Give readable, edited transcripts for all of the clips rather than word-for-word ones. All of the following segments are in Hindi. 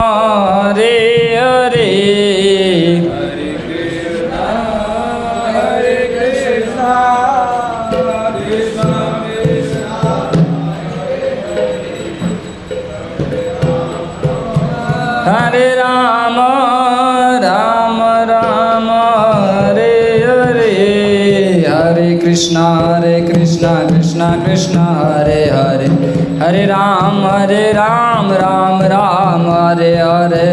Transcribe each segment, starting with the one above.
हरे हरे हरे राम राम राम हरे हरे हरे कृष्णा कृष्णा कृष्णा हरे हरे हरे राम राम राम हरे हरे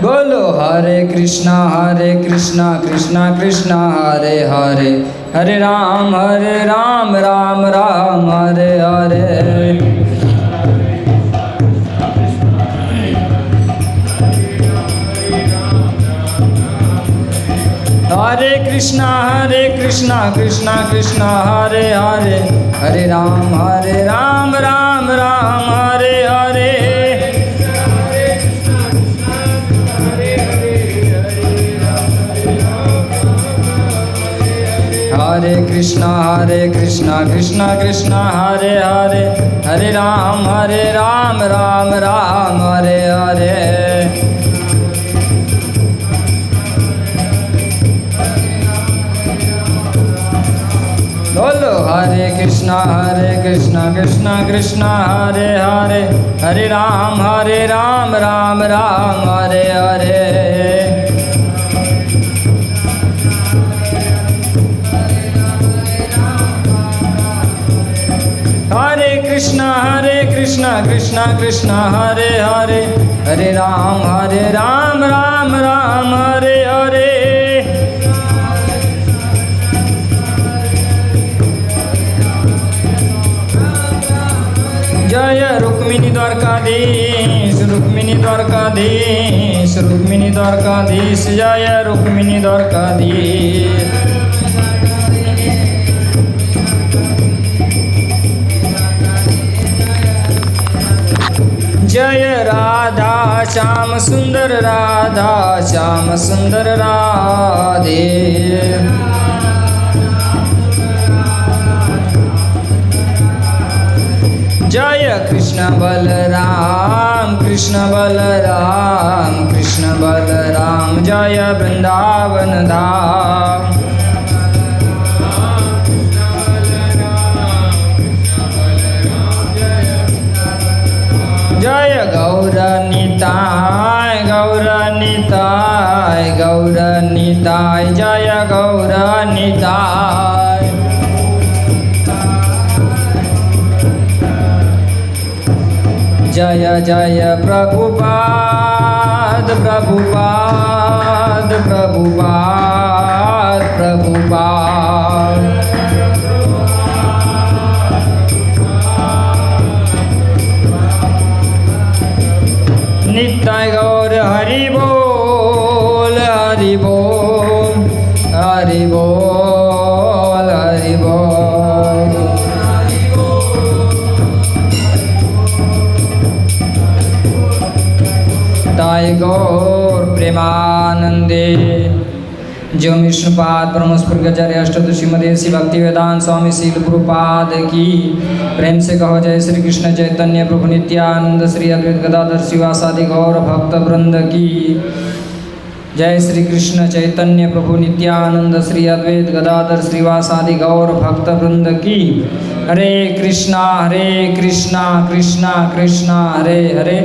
बोलो हरे कृष्णा कृष्णा कृष्णा हरे हरे हरे राम राम राम हरे हरे हरे कृष्णा कृष्णा कृष्णा हरे हरे हरे राम राम राम हरे हरे हरे कृष्णा कृष्णा कृष्णा हरे हरे हरे राम राम राम हरे हरे बोलो हरे कृष्णा कृष्णा हरे हरे हरे राम राम राम हरे हरे हरे कृष्णा कृष्णा हरे हरे हरे राम राम राम हरे हरे जय रुक्मिणी द्वारकाधीश रुक्मिणी द्वारकाधीश जय रुक्मिणी द्वारकाधीश जय राधा श्याम सुंदर राधे जय कृष्ण बलराम जय वृंदावन धाम जय गौर निताय जय गौर निताय जय जय प्रभुपाद नित्य गौर हरि बोल हरि बोल हरि बोल हरि बोल ताय गौर प्रेमानंदे जो विष्णुपाद ब्रह्मस्फुर्गाचार्य अष्टदशी मदेशी भक्ति वेदांत स्वामी शील गुरुपाद की प्रेम से कहो जय श्री कृष्ण चैतन्य प्रभु नित्यानंद श्री अद्वैत गदाधर शिवासादि गौर भक्त वृंद की जय श्री कृष्ण चैतन्य प्रभु नित्यानंद श्री अद्वैत गदाधर श्रीवासादि गौर भक्त वृंद की हरे कृष्णा कृष्णा कृष्णा हरे हरे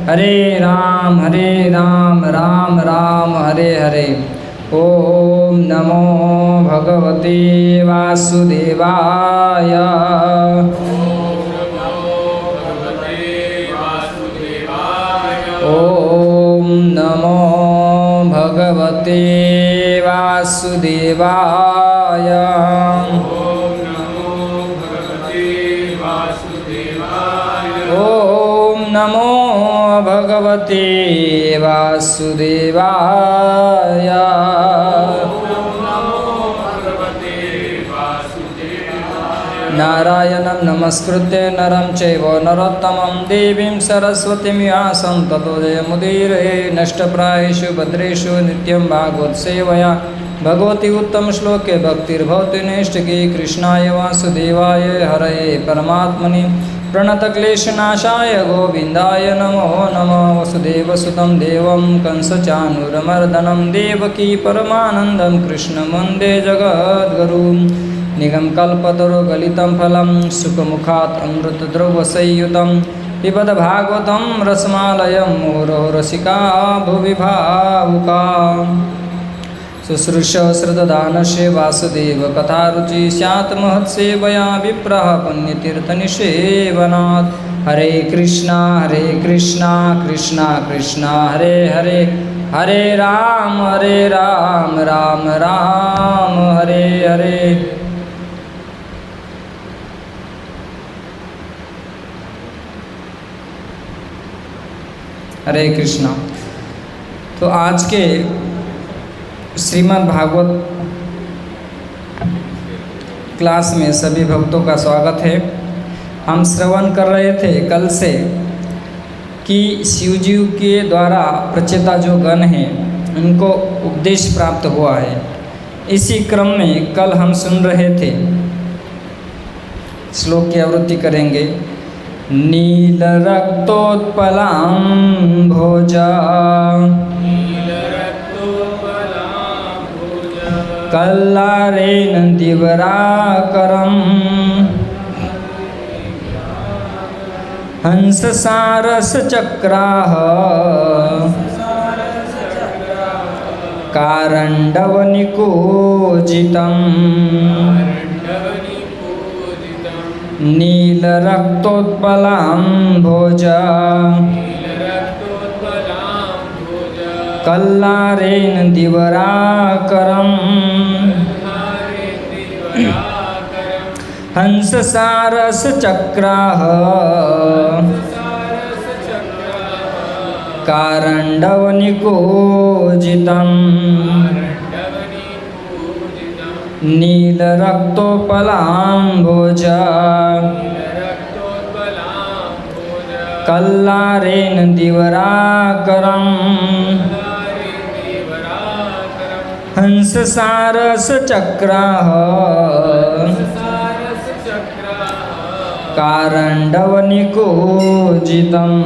हरे राम राम राम हरे हरे ओम नमो भगवते वासुदेवाय ओम नमो भगवते वासुदेवाय ओम नमो भगवते वासुदेवाय नारायणं नमस्कृत्य नरं चैव नरोत्तमं देवीं सरस्वतीं व्यासं ततो जयमुदीरये नष्टप्रायेषु भद्रेषु नित्यं भागवतसेवया भगवती उत्तम श्लोके भक्तिर्भवति नैष्टिकी कृष्णाय वासुदेवाय हरये परमात्मने प्रणतक्लेशनाशाय गोविन्दाय नमो नमः। वसुदेवसुतं देवं कंसचाणूरमर्दनं देवकी परमानन्दं कृष्णं वन्दे जगद्गुरुं। निगमकल्पतरुगलितं फलं सुखमुखात् अमृतद्रवसंयुतं पिबद भागवतं रसमालयं मुहुरो रसिका भुवि भावुका। शुश्रूष श्रद्धानस्य वासुदेव कथारुचि स्यात् महत्सेवया विप्रः पुण्यतीर्थनिषेवनात्। हरे कृष्णा कृष्णा कृष्णा हरे हरे, हरे राम राम राम हरे हरे। हरे कृष्णा। तो आज के श्रीमद् भागवत क्लास में सभी भक्तों का स्वागत है। हम श्रवण कर रहे थे कल से कि शिवजी के द्वारा प्रचेता जो गण हैं उनको उपदेश प्राप्त हुआ है। इसी क्रम में कल हम सुन रहे थे, श्लोक की आवृत्ति करेंगे। नीलरक्तोत्पलाम्भोजा कल्लारेण दिवराकरम् हंससारसचक्राः कारण्डवनिकोजितम्। नीलरक्तोत्पलाम्भोजा कल्लारेण दिवराकरम् हंससारसचक्राः कारण्डवनिकोजितम्। नीलरक्तोत्पलाम्भोजा कल्लारेण दिवराकरम् हंससारसचक्राः कारण्डवनिकोजितम्।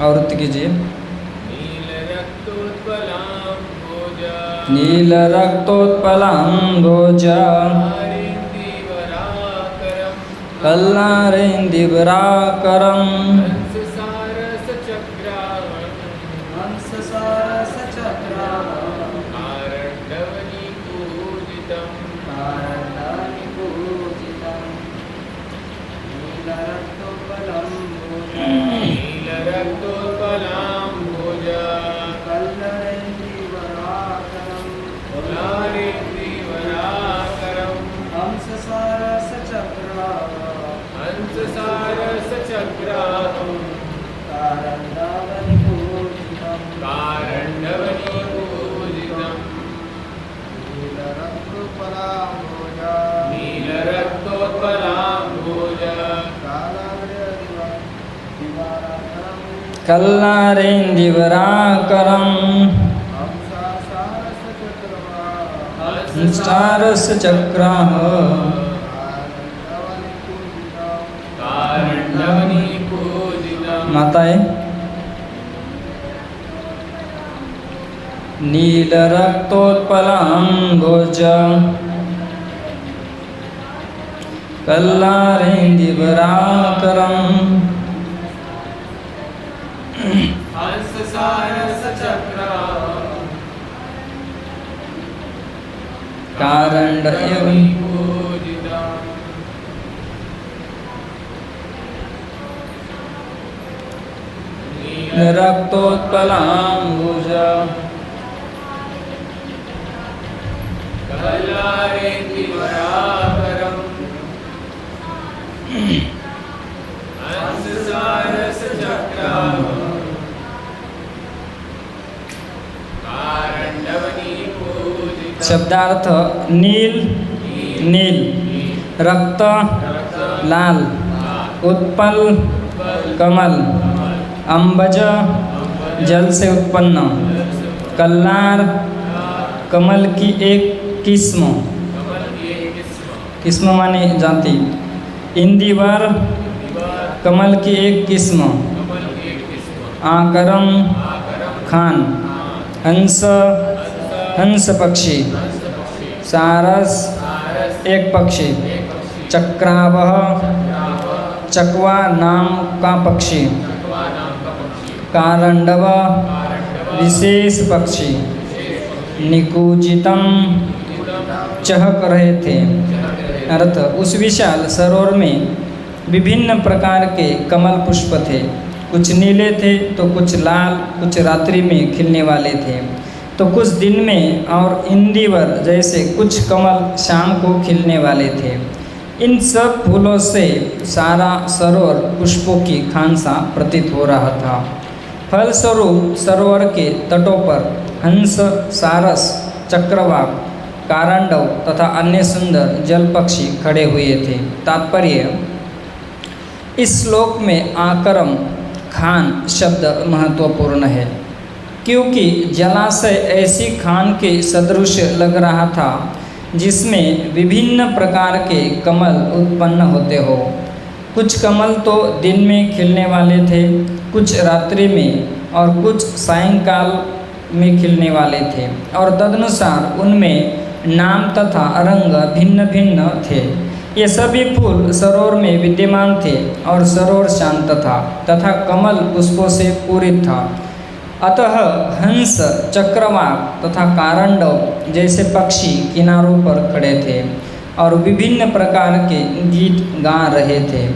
आवृत्ति कीजिए। नीलरक्तोत्पलाम्भोजा कल्लारेण दिवराकरम् कल्लारेण दिवराकरम् हंससारसचक्राः माताएं। नीलरक्तोत्पलाम्भोजा कल्लारेण दिवराकरम् नीलरक्तोत्पलाम्भोजा कल्लारेण दिवराकरम् हंससारसचक्राः कारण्डवनिकोजितम्। शब्दार्थ नील नील, रक्त लाल, उत्पल कमल, अम्बज जल से उत्पन्न, कल्लार कमल की एक किस्म, किस्म माने जाति। इंदिवर कमल की एक किस्म। आकरम खान, हंस हंस पक्षी। सारस एक पक्षी। चक्रावह चकवा नाम का पक्षी। कारंडव विशेष पक्षी। निकुंजितम चहक रहे थे। अर्थ, उस विशाल सरोवर में विभिन्न प्रकार के कमल पुष्प थे। कुछ नीले थे तो कुछ लाल, कुछ रात्रि में खिलने वाले थे तो कुछ दिन में, और इंदिवर जैसे कुछ कमल शाम को खिलने वाले थे। इन सब फूलों से सारा सरोवर पुष्पों की खान सा प्रतीत हो रहा था। फलस्वरूप सरोवर के तटों पर हंस, सारस, चक्रवाक, कारंडव तथा अन्य सुंदर जल पक्षी खड़े हुए थे। तात्पर्य, इस श्लोक में आकरम खान शब्द महत्वपूर्ण है, क्योंकि जलाशय ऐसी खान के सदृश लग रहा था जिसमें विभिन्न प्रकार के कमल उत्पन्न होते हो। कुछ कमल तो दिन में खिलने वाले थे, कुछ रात्रि में और कुछ सायंकाल में खिलने वाले थे, और तदनुसार उनमें नाम तथा रंग भिन्न भिन्न थे। ये सभी फूल सरोवर में विद्यमान थे और सरोवर शांत था तथा कमल पुष्पों से पूरित था। अतः हंस, चक्रवाक तथा कारंडव जैसे पक्षी किनारों पर खड़े थे और विभिन्न प्रकार के गीत गा रहे थे,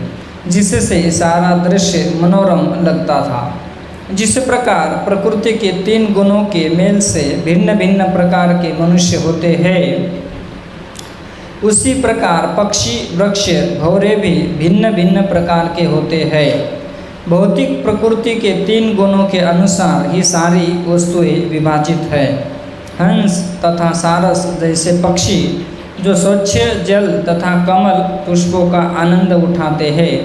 जिससे सारा दृश्य मनोरम लगता था। जिस प्रकार प्रकृति के 3 गुणों के मेल से भिन्न भिन्न प्रकार के मनुष्य होते हैं, उसी प्रकार पक्षी, वृक्ष, भौरे भी भिन्न भिन्न प्रकार के होते हैं। भौतिक प्रकृति के 3 गुणों के अनुसार ही सारी वस्तुएं विभाजित है। हंस तथा सारस जैसे पक्षी जो स्वच्छ जल तथा कमल पुष्पों का आनंद उठाते हैं,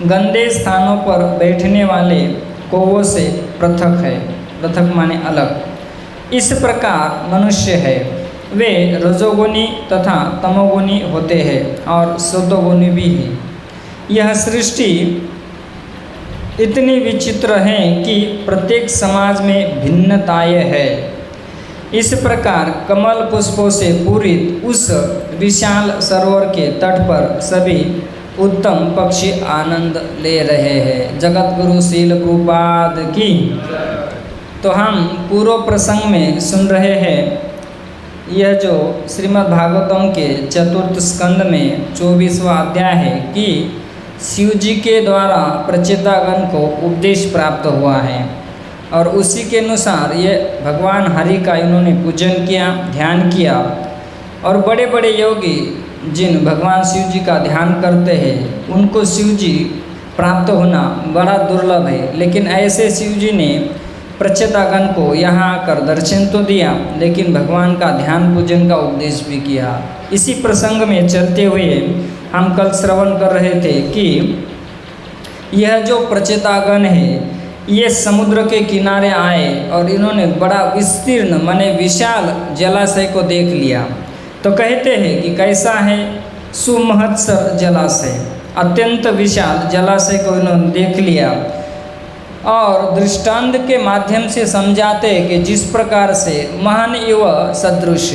गंदे स्थानों पर बैठने वाले कौवों से पृथक है। पृथक माने अलग। इस प्रकार मनुष्य है, वे रजोगुणी तथा तमोगुणी होते हैं और सत्वगुणी भी है। यह सृष्टि इतनी विचित्र है कि प्रत्येक समाज में भिन्नताएं हैं। इस प्रकार कमल पुष्पों से पूरित उस विशाल सरोवर के तट पर सभी उत्तम पक्षी आनंद ले रहे हैं। जगत गुरु शील प्रभुपाद की। तो हम पूर्व प्रसंग में सुन रहे हैं, यह जो श्रीमद् भागवतम के 4th स्कंद में 24वां अध्याय है कि शिव जी के द्वारा प्रचेतागण को उपदेश प्राप्त हुआ है और उसी के अनुसार ये भगवान हरि का इन्होंने पूजन किया, ध्यान किया। और बड़े बड़े योगी जिन भगवान शिव जी का ध्यान करते हैं, उनको शिव जी प्राप्त होना बड़ा दुर्लभ है। लेकिन ऐसे शिव जी ने प्रचेतागण को यहाँ आकर दर्शन तो दिया, लेकिन भगवान का ध्यान पूजन का उपदेश भी किया। इसी प्रसंग में चलते हुए हम कल श्रवण कर रहे थे कि यह जो प्रचेतागण है, ये समुद्र के किनारे आए और इन्होंने बड़ा विस्तीर्ण माने विशाल जलाशय को देख लिया। तो कहते हैं कि कैसा है, सुमहत्सर जलाशय, अत्यंत विशाल जलाशय को इन्होंने देख लिया और दृष्टांत के माध्यम से समझाते हैं कि जिस प्रकार से महान एव सदृश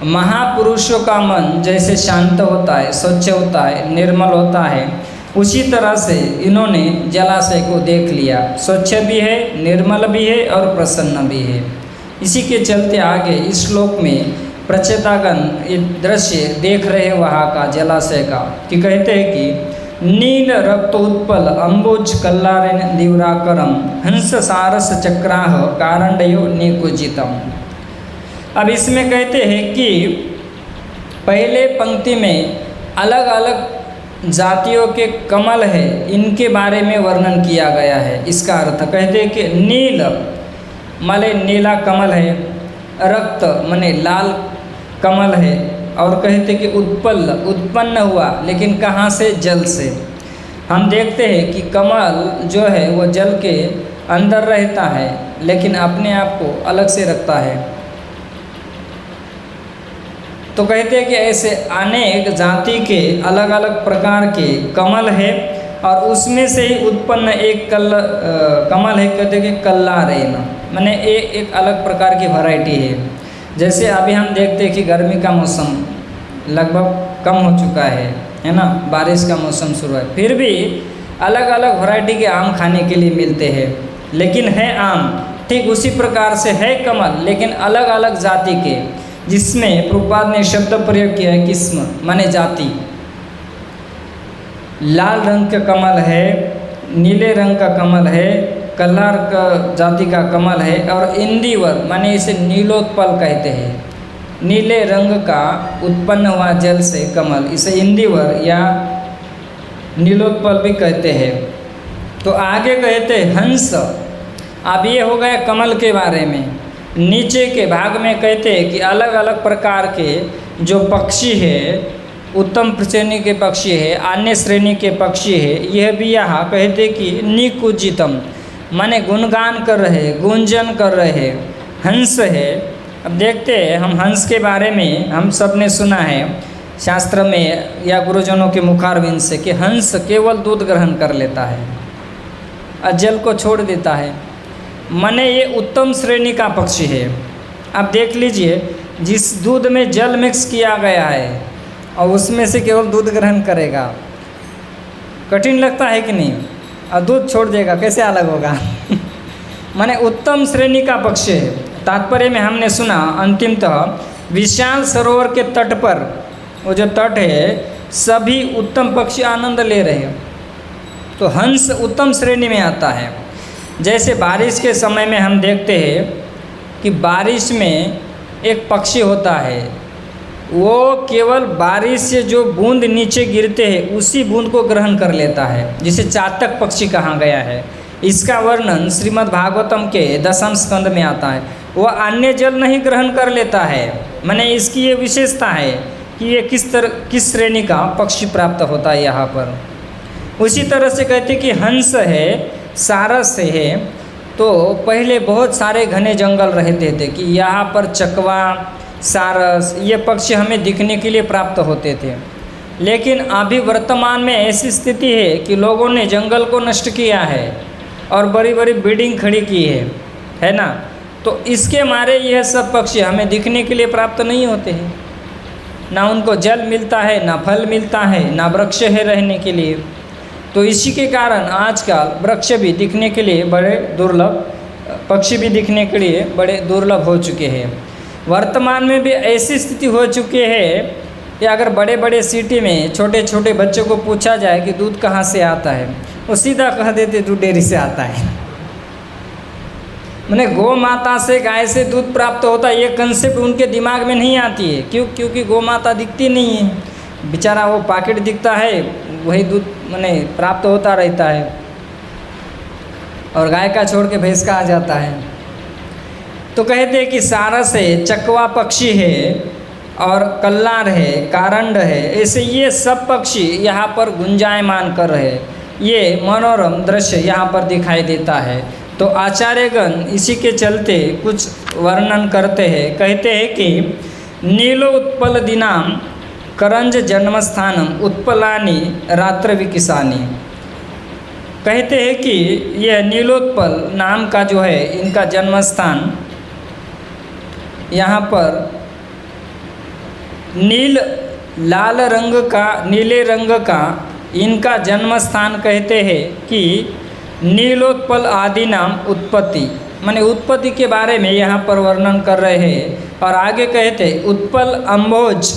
महापुरुषों का मन जैसे शांत होता है, स्वच्छ होता है, निर्मल होता है, उसी तरह से इन्होंने जलाशय को देख लिया। स्वच्छ भी है, निर्मल भी है और प्रसन्न भी है। इसी के चलते आगे इस श्लोक में प्रचेतागण ये दृश्य देख रहे वहाँ का जलाशय का, कि कहते हैं कि नील रक्तोत्पल अंबुज कल्लारेण दिवराकरम हंस सारस चक्राह कारंडयो निकुंजितम। अब इसमें कहते हैं कि पहले पंक्ति में अलग अलग जातियों के कमल है, इनके बारे में वर्णन किया गया है। इसका अर्थ कहते हैं कि नील माने नीला कमल है, रक्त माने लाल कमल है, और कहते कि उत्पन्न हुआ, लेकिन कहाँ से? जल से। हम देखते हैं कि कमल जो है वो जल के अंदर रहता है लेकिन अपने आप को अलग से रखता है। तो कहते हैं कि ऐसे अनेक जाति के अलग अलग प्रकार के कमल है और उसमें से ही उत्पन्न एक कमल है, कहते हैं कि कल्लारेन, माने एक अलग प्रकार की वैरायटी है। जैसे अभी हम देखते हैं कि गर्मी का मौसम लगभग कम हो चुका है ना, बारिश का मौसम शुरू है, फिर भी अलग अलग वैरायटी के आम खाने के लिए मिलते हैं, लेकिन है आम। ठीक उसी प्रकार से है कमल, लेकिन अलग अलग जाति के, जिसमें प्रभुपाद ने शब्द प्रयोग किया है किस्म माने जाति। लाल रंग का कमल है, नीले रंग का कमल है, कल्लार का जाति का कमल है, और इंदिवर माने इसे नीलोत्पल कहते हैं। नीले रंग का उत्पन्न हुआ जल से कमल, इसे इंदिवर या नीलोत्पल भी कहते हैं। तो आगे कहते हैं हंस। अब ये हो गया कमल के बारे में। नीचे के भाग में कहते हैं कि अलग अलग प्रकार के जो पक्षी है, उत्तम श्रेणी के पक्षी है, अन्य श्रेणी के पक्षी है, यह भी यहाँ कहते कि निकुजितम माने गुणगान कर रहे, गुंजन कर रहे, हंस है। अब देखते हैं हम हंस के बारे में, हम सब ने सुना है शास्त्र में या गुरुजनों के मुखारविंद से कि हंस केवल दूध ग्रहण कर लेता है और जल को छोड़ देता है, माने ये उत्तम श्रेणी का पक्षी है। अब देख लीजिए, जिस दूध में जल मिक्स किया गया है और उसमें से केवल दूध ग्रहण करेगा, कठिन लगता है कि नहीं, और दूध छोड़ देगा, कैसे अलग होगा माने उत्तम श्रेणी का पक्षी है। तात्पर्य में हमने सुना अंतिमतः विशाल सरोवर के तट पर, वो जो तट है, सभी उत्तम पक्षी आनंद ले रहे हैं। तो हंस उत्तम श्रेणी में आता है। जैसे बारिश के समय में हम देखते हैं कि बारिश में एक पक्षी होता है, वो केवल बारिश से जो बूंद नीचे गिरते हैं उसी बूंद को ग्रहण कर लेता है, जिसे चातक पक्षी कहा गया है। इसका वर्णन श्रीमद् भागवतम के 10वें स्कंद में आता है। वह अन्य जल नहीं ग्रहण कर लेता है, माने इसकी ये विशेषता है कि ये किस श्रेणी का पक्षी प्राप्त होता है यहाँ पर। उसी तरह से कहते कि हंस है, सारस है। तो पहले बहुत सारे घने जंगल रहते थे कि यहाँ पर चकवा, सारस, ये पक्षी हमें दिखने के लिए प्राप्त होते थे। लेकिन अभी वर्तमान में ऐसी स्थिति है कि लोगों ने जंगल को नष्ट किया है और बड़ी बड़ी बिल्डिंग खड़ी की है ना। तो इसके मारे यह सब पक्षी हमें दिखने के लिए प्राप्त नहीं होते हैं, ना उनको जल मिलता है, ना फल मिलता है, ना वृक्ष है रहने के लिए। तो इसी के कारण आजकल वृक्ष भी दिखने के लिए बड़े दुर्लभ, पक्षी भी दिखने के लिए बड़े दुर्लभ हो चुके हैं। वर्तमान में भी ऐसी स्थिति हो चुकी है कि अगर बड़े बड़े सिटी में छोटे छोटे बच्चों को पूछा जाए कि दूध कहाँ से आता है, वो सीधा कह देते दूध डेयरी से आता है। मैंने गौ माता से, गाय से दूध प्राप्त होता है, ये कंसेप्ट उनके दिमाग में नहीं आती है। क्योंकि गौ माता दिखती नहीं है, बेचारा वो पैकेट दिखता है, वही दूध मैंने प्राप्त होता रहता है, और गाय का छोड़ के भैंस का आ जाता है। तो कहते हैं कि सारस है, चकवा पक्षी है, और कल्लार है, कारंड है, ऐसे ये सब पक्षी यहाँ पर गुंजायमान कर रहे हैं। ये मनोरम दृश्य यहाँ पर दिखाई देता है। तो आचार्यगण इसी के चलते कुछ वर्णन करते हैं। कहते हैं कि नीलो उत्पल दिनाम करंज जन्मस्थानम उत्पलानी रात्र विकिसानी। कहते हैं कि यह नीलोत्पल नाम का जो है इनका जन्मस्थान, यहाँ पर नीले रंग का इनका जन्म स्थान कहते हैं कि नीलोत्पल आदि नाम उत्पत्ति, माने उत्पत्ति के बारे में यहाँ पर वर्णन कर रहे हैं। और आगे कहते उत्पल अम्भोज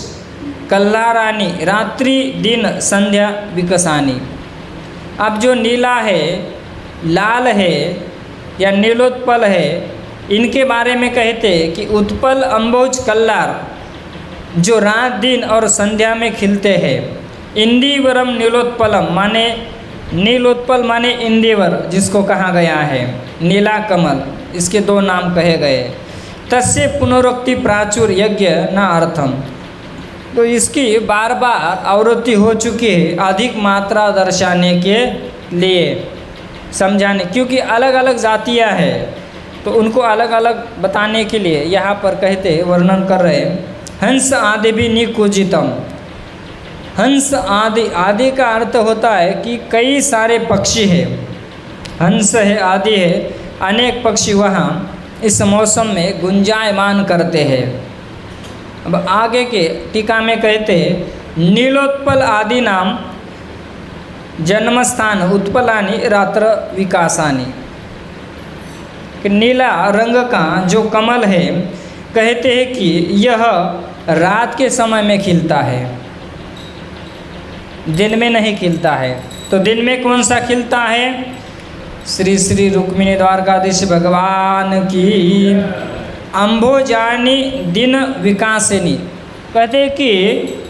कल्लारानी रात्रि दिन संध्या विकसानी। अब जो नीला है, लाल है या नीलोत्पल है, इनके बारे में कहते कि उत्पल अम्भोज कल्लार जो रात दिन और संध्या में खिलते हैं। इंदिवरम नीलोत्पलम माने नीलोत्पल माने इंदिवर जिसको कहा गया है, नीला कमल, इसके दो नाम कहे गए। तस्य पुनरोक्ति प्राचुर यज्ञ न अर्थम। तो इसकी बार बार आवृत्ति हो चुकी है अधिक मात्रा दर्शाने के लिए, समझाने, क्योंकि अलग अलग जातियां हैं। तो उनको अलग अलग बताने के लिए यहाँ पर कहते वर्णन कर रहे हंस आदि भी निकुजितम। हंस आदि, आदि का अर्थ होता है कि कई सारे पक्षी है, हंस है, आदि है, अनेक पक्षी वहाँ इस मौसम में गुंजायमान करते हैं। अब आगे के टीका में कहते नीलोत्पल आदि नाम जन्मस्थान उत्पलानि रात्र विकासानि, कि नीला रंग का जो कमल है कहते हैं कि यह रात के समय में खिलता है, दिन में नहीं खिलता है। तो दिन में कौन सा खिलता है? श्री श्री रुक्मिणी द्वारकाधीश भगवान की अम्भोजानी दिन विकासिनी, कहते कि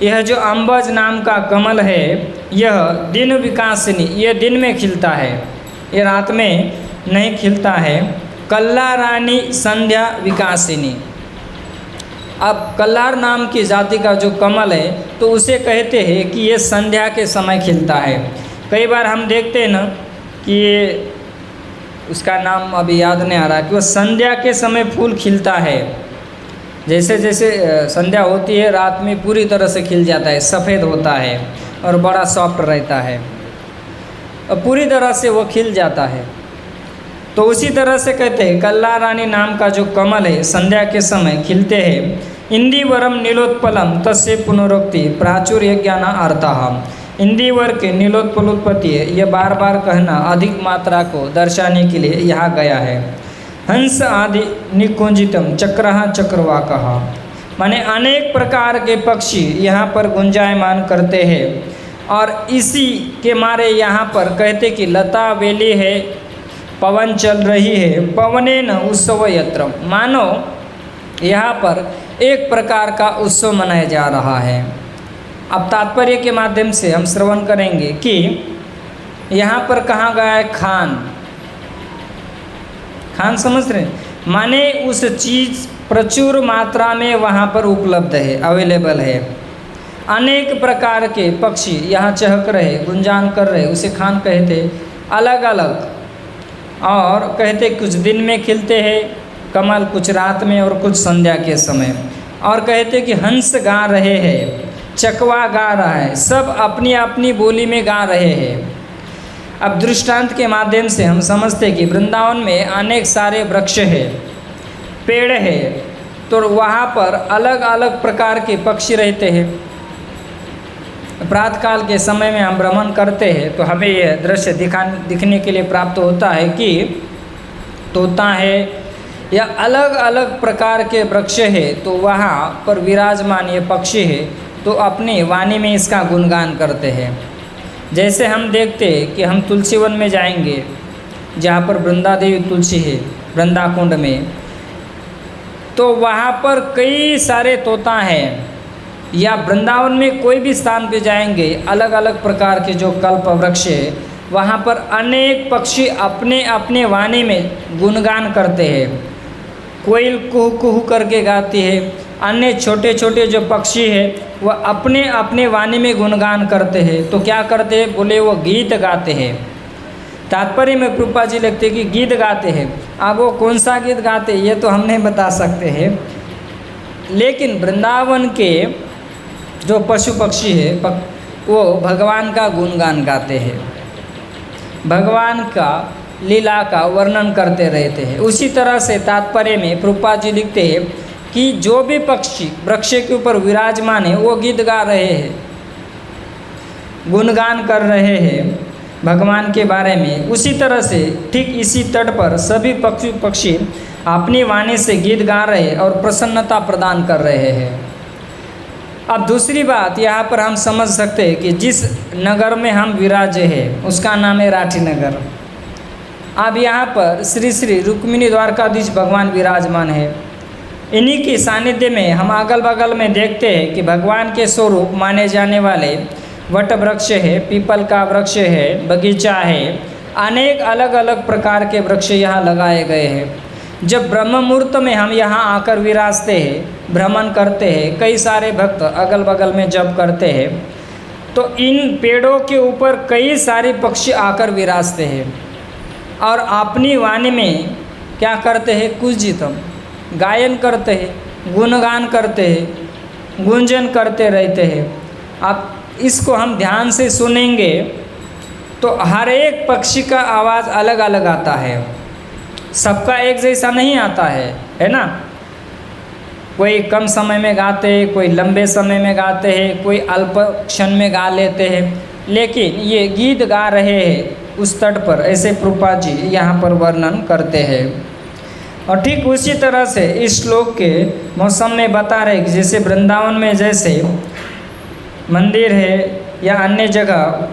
यह जो अम्बज नाम का कमल है यह दिन विकासिनी, यह दिन में खिलता है, ये रात में नहीं खिलता है। कल्लारानी संध्या विकासिनी, अब कल्लार नाम की जाति का जो कमल है तो उसे कहते हैं कि ये संध्या के समय खिलता है। कई बार हम देखते हैं ना कि उसका नाम अभी याद नहीं आ रहा कि वो संध्या के समय फूल खिलता है, जैसे जैसे संध्या होती है रात में पूरी तरह से खिल जाता है, सफ़ेद होता है और बड़ा सॉफ्ट रहता है और पूरी तरह से वो खिल जाता है। तो उसी तरह से कहते हैं कल्लारानी नाम का जो कमल है संध्या के समय खिलते हैं। इंदिवरम नीलोत्पलम तस्य पुनरोक्ति प्राचुर्य ज्ञान अर्थः, इंदिवर के नीलोत्पलोत्पत्ति है, यह बार बार कहना अधिक मात्रा को दर्शाने के लिए यहाँ गया है। हंस आदि निकुंजितम चक्रः चक्रवाकः, माने अनेक प्रकार के पक्षी यहाँ पर गुंजायमान करते हैं और इसी के मारे यहाँ पर कहते कि लता बेली है, पवन चल रही है, पवने न उत्सव यत्र, मानो यहाँ पर एक प्रकार का उत्सव मनाया जा रहा है। अब तात्पर्य के माध्यम से हम श्रवण करेंगे कि यहाँ पर कहाँ गया है खान, खान समझ रहे, माने उस चीज़ प्रचुर मात्रा में वहाँ पर उपलब्ध है, अवेलेबल है। अनेक प्रकार के पक्षी यहाँ चहक रहे, गुंजान कर रहे, उसे खान कहते, अलग अलग। और कहते कुछ दिन में खिलते हैं कमल, कुछ रात में और कुछ संध्या के समय। और कहते कि हंस गा रहे हैं, चकवा गा रहा है, सब अपनी अपनी बोली में गा रहे हैं। अब दृष्टांत के माध्यम से हम समझते कि वृंदावन में अनेक सारे वृक्ष है, पेड़ है, तो वहाँ पर अलग अलग प्रकार के पक्षी रहते हैं। प्रातःकाल के समय में हम भ्रमण करते हैं तो हमें यह दृश्य दिखने के लिए प्राप्त होता है कि तोता है या अलग अलग प्रकार के वृक्ष है, तो वहाँ पर विराजमान ये पक्षी है तो अपनी वाणी में इसका गुणगान करते हैं। जैसे हम देखते हैं कि हम तुलसी वन में जाएंगे जहाँ पर वृंदा देवी तुलसी है वृंदा कुंड में, तो वहाँ पर कई सारे तोता हैं, या वृंदावन में कोई भी स्थान पे जाएंगे अलग अलग प्रकार के जो कल्प वृक्ष है वहाँ पर अनेक पक्षी अपने अपने वाणी में गुणगान करते हैं। कोयल कुहू कुहू करके गाती है, अन्य छोटे छोटे जो पक्षी है वह अपने अपने वाणी में गुणगान करते हैं। तो क्या करते हैं, बोले वो गीत गाते हैं। तात्पर्य में प्रभुपाद जी लिखते हैं कि गीत गाते हैं। अब वो कौन सा गीत गाते हैं ये तो हम नहीं बता सकते हैं, लेकिन वृंदावन के जो पशु पक्षी है वो भगवान का गुणगान गाते हैं, भगवान का लीला का वर्णन करते रहते हैं। उसी तरह से तात्पर्य में प्रभुपाद जी लिखते हैं कि जो भी पक्षी वृक्ष के ऊपर विराजमान है वो गीत गा रहे हैं, गुणगान कर रहे हैं भगवान के बारे में। उसी तरह से ठीक इसी तट पर सभी पक्षी अपनी वाणी से गीत गा रहे और प्रसन्नता प्रदान कर रहे हैं। अब दूसरी बात यहाँ पर हम समझ सकते हैं कि जिस नगर में हम विराजे हैं उसका नाम है राठी नगर। अब यहाँ पर श्री श्री रुक्मिणी द्वारकाधीश भगवान विराजमान है। इन्हीं के सानिध्य में हम अगल बगल में देखते हैं कि भगवान के स्वरूप माने जाने वाले वट वृक्ष है, पीपल का वृक्ष है, बगीचा है, अनेक अलग अलग प्रकार के वृक्ष यहाँ लगाए गए हैं। जब ब्रह्म मुहूर्त में हम यहाँ आकर विराजते हैं, भ्रमण करते हैं, कई सारे भक्त अगल बगल में जप करते हैं, तो इन पेड़ों के ऊपर कई सारे पक्षी आकर विराजते हैं और अपनी वाणी में क्या करते हैं, कुजितम, गायन करते हैं, गुणगान करते हैं, गुंजन करते रहते हैं। अब इसको हम ध्यान से सुनेंगे तो हर एक पक्षी का आवाज़ अलग अलग आता है, सबका एक जैसा नहीं आता है ना। कोई कम समय में गाते हैं, कोई लंबे समय में गाते हैं, कोई अल्प क्षण में गा लेते हैं, लेकिन ये गीत गा रहे हैं उस तट पर, ऐसे प्रभुपाद जी यहाँ पर वर्णन करते हैं। और ठीक उसी तरह से इस श्लोक के मौसम में बता रहे कि जैसे वृंदावन में जैसे मंदिर है या अन्य जगह